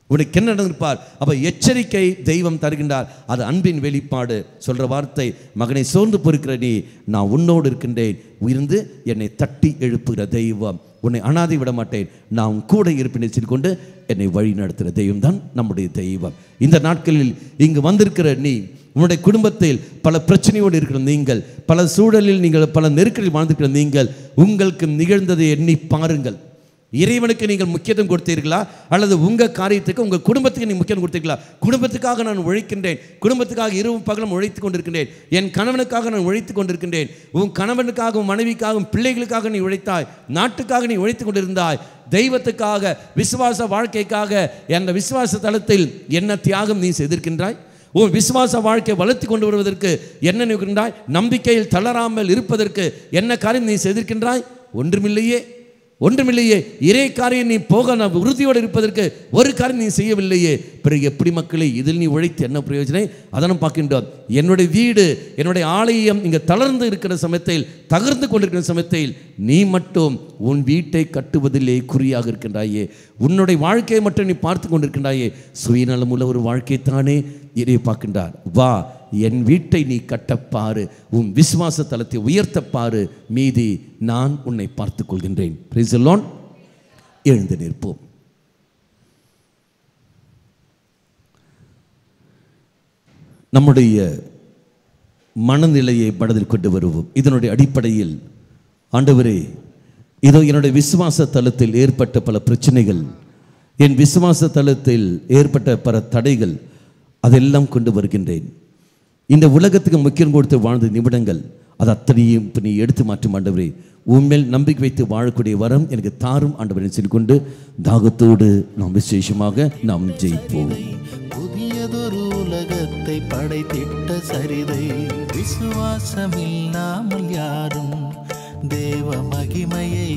உனக்கு என்ன நடந்திருப்பார். அப்போ எச்சரிக்கை தெய்வம் தருகின்றார். அது அன்பின் வெளிப்பாடு. சொல்கிற வார்த்தை, மகனை சோர்ந்து பொறுக்கிற நீ, நான் உன்னோடு இருக்கின்றேன், உயர்ந்து என்னை தட்டி எழுப்புகிற தெய்வம், உன்னை அனாதை விட மாட்டேன், நான் கூட இருப்பினை கொண்டு என்னை வழி நடத்துகிற தெய்வம் தான் நம்முடைய தெய்வம். இந்த நாட்களில் இங்கு வந்திருக்கிற நீ, உன்னுடைய குடும்பத்தில் பல பிரச்சனையோடு இருக்கிற நீங்கள், பல சூழலில் நீங்கள் பல நெருக்கடியில் வாழ்ந்திருக்கிற நீங்கள், உங்களுக்கு நிகழ்ந்ததை எண்ணி பாருங்கள். இறைவனுக்கு நீங்கள் முக்கியத்துவம் கொடுத்தீர்களா? அல்லது உங்கள் காரியத்துக்கு உங்கள் குடும்பத்துக்கு நீங்கள் முக்கியம் கொடுத்தீர்களா? குடும்பத்துக்காக நான் உழைக்கின்றேன், குடும்பத்துக்காக இரவும் பகலும் உழைத்து கொண்டிருக்கின்றேன், என் கணவனுக்காக நான் உழைத்து கொண்டிருக்கின்றேன், உன் கணவனுக்காகவும் மனைவிக்காகவும் பிள்ளைகளுக்காக நீ உழைத்தாய், நாட்டுக்காக நீ உழைத்து கொண்டிருந்தாய், தெய்வத்துக்காக விசுவாச வாழ்க்கைக்காக அந்த விசுவாச தளத்தில் என்ன தியாகம் நீ செய்திருக்கின்றாய்? உன் விசுவாச வாழ்க்கை வளர்த்து கொண்டு வருவதற்கு என்ன நினைக்கின்றாய்? நம்பிக்கையில் தளராமல் இருப்பதற்கு என்ன காரியம் நீ செய்திருக்கின்றாய்? ஒன்றுமில்லையே, ஒன்றுமில்லையே. இறை காரியம் நீ போக நான் உறுதியோடு இருப்பதற்கு ஒரு காரியம் நீ செய்யவில்லையே. பிறகு எப்படி மக்களை இதில் நீ உழைத்து என்ன பிரயோஜனம்? அதனும் பார்க்கின்றோம். என்னுடைய வீடு, என்னுடைய ஆலயம் இங்கே தளர்ந்து இருக்கிற சமயத்தில், தகர்ந்து கொண்டிருக்கிற சமயத்தில் நீ மட்டும் உன் வீட்டை கட்டுவதிலே குறியாக இருக்கின்றாயே, உன்னுடைய வாழ்க்கையை மட்டும் நீ பார்த்து கொண்டிருக்கின்றாயே. சுயநலம் உள்ள ஒரு வாழ்க்கைத்தானே இறை பார்க்கின்றார். வா, என் வீட்டை நீ கட்டப்பாரு, உன் விசுவாச தலத்தை உயர்த்தப்பாரு, மீதி நான் உன்னை பார்த்துக் கொள்கின்றேன். Praise the Lord. எழுந்து நிற்போம். நம்முடைய மனநிலையை மனதில் கொண்டு வருவோம். இதனுடைய அடிப்படையில், ஆண்டவரே, இதோ என்னுடைய விசுவாச தலத்தில் ஏற்பட்ட பல பிரச்சனைகள், என் விசுவாச தலத்தில் ஏற்பட்ட பல தடைகள், அதெல்லாம் கொண்டு வருகின்றேன். இந்த உலகத்துக்கு முக்கியம் கொடுத்து வாழ்ந்த நிமிடங்கள், அது அத்தனையும் இப்போ நீ எடுத்து மாற்றும் ஆண்டவரே. உண்மையில் நம்பிக்கை வைத்து வாழக்கூடிய வரம் எனக்கு தாரும் ஆண்டவரை சொல்லிக்கொண்டு தாகத்தோடு நாம் விசேஷமாக நாம் ஜெயிப்போம். புதியதொரு உலகத்தை படைத்திட்ட சரிதை, விசுவாசமில்லாமல் யாரும் தேவ மகிமையை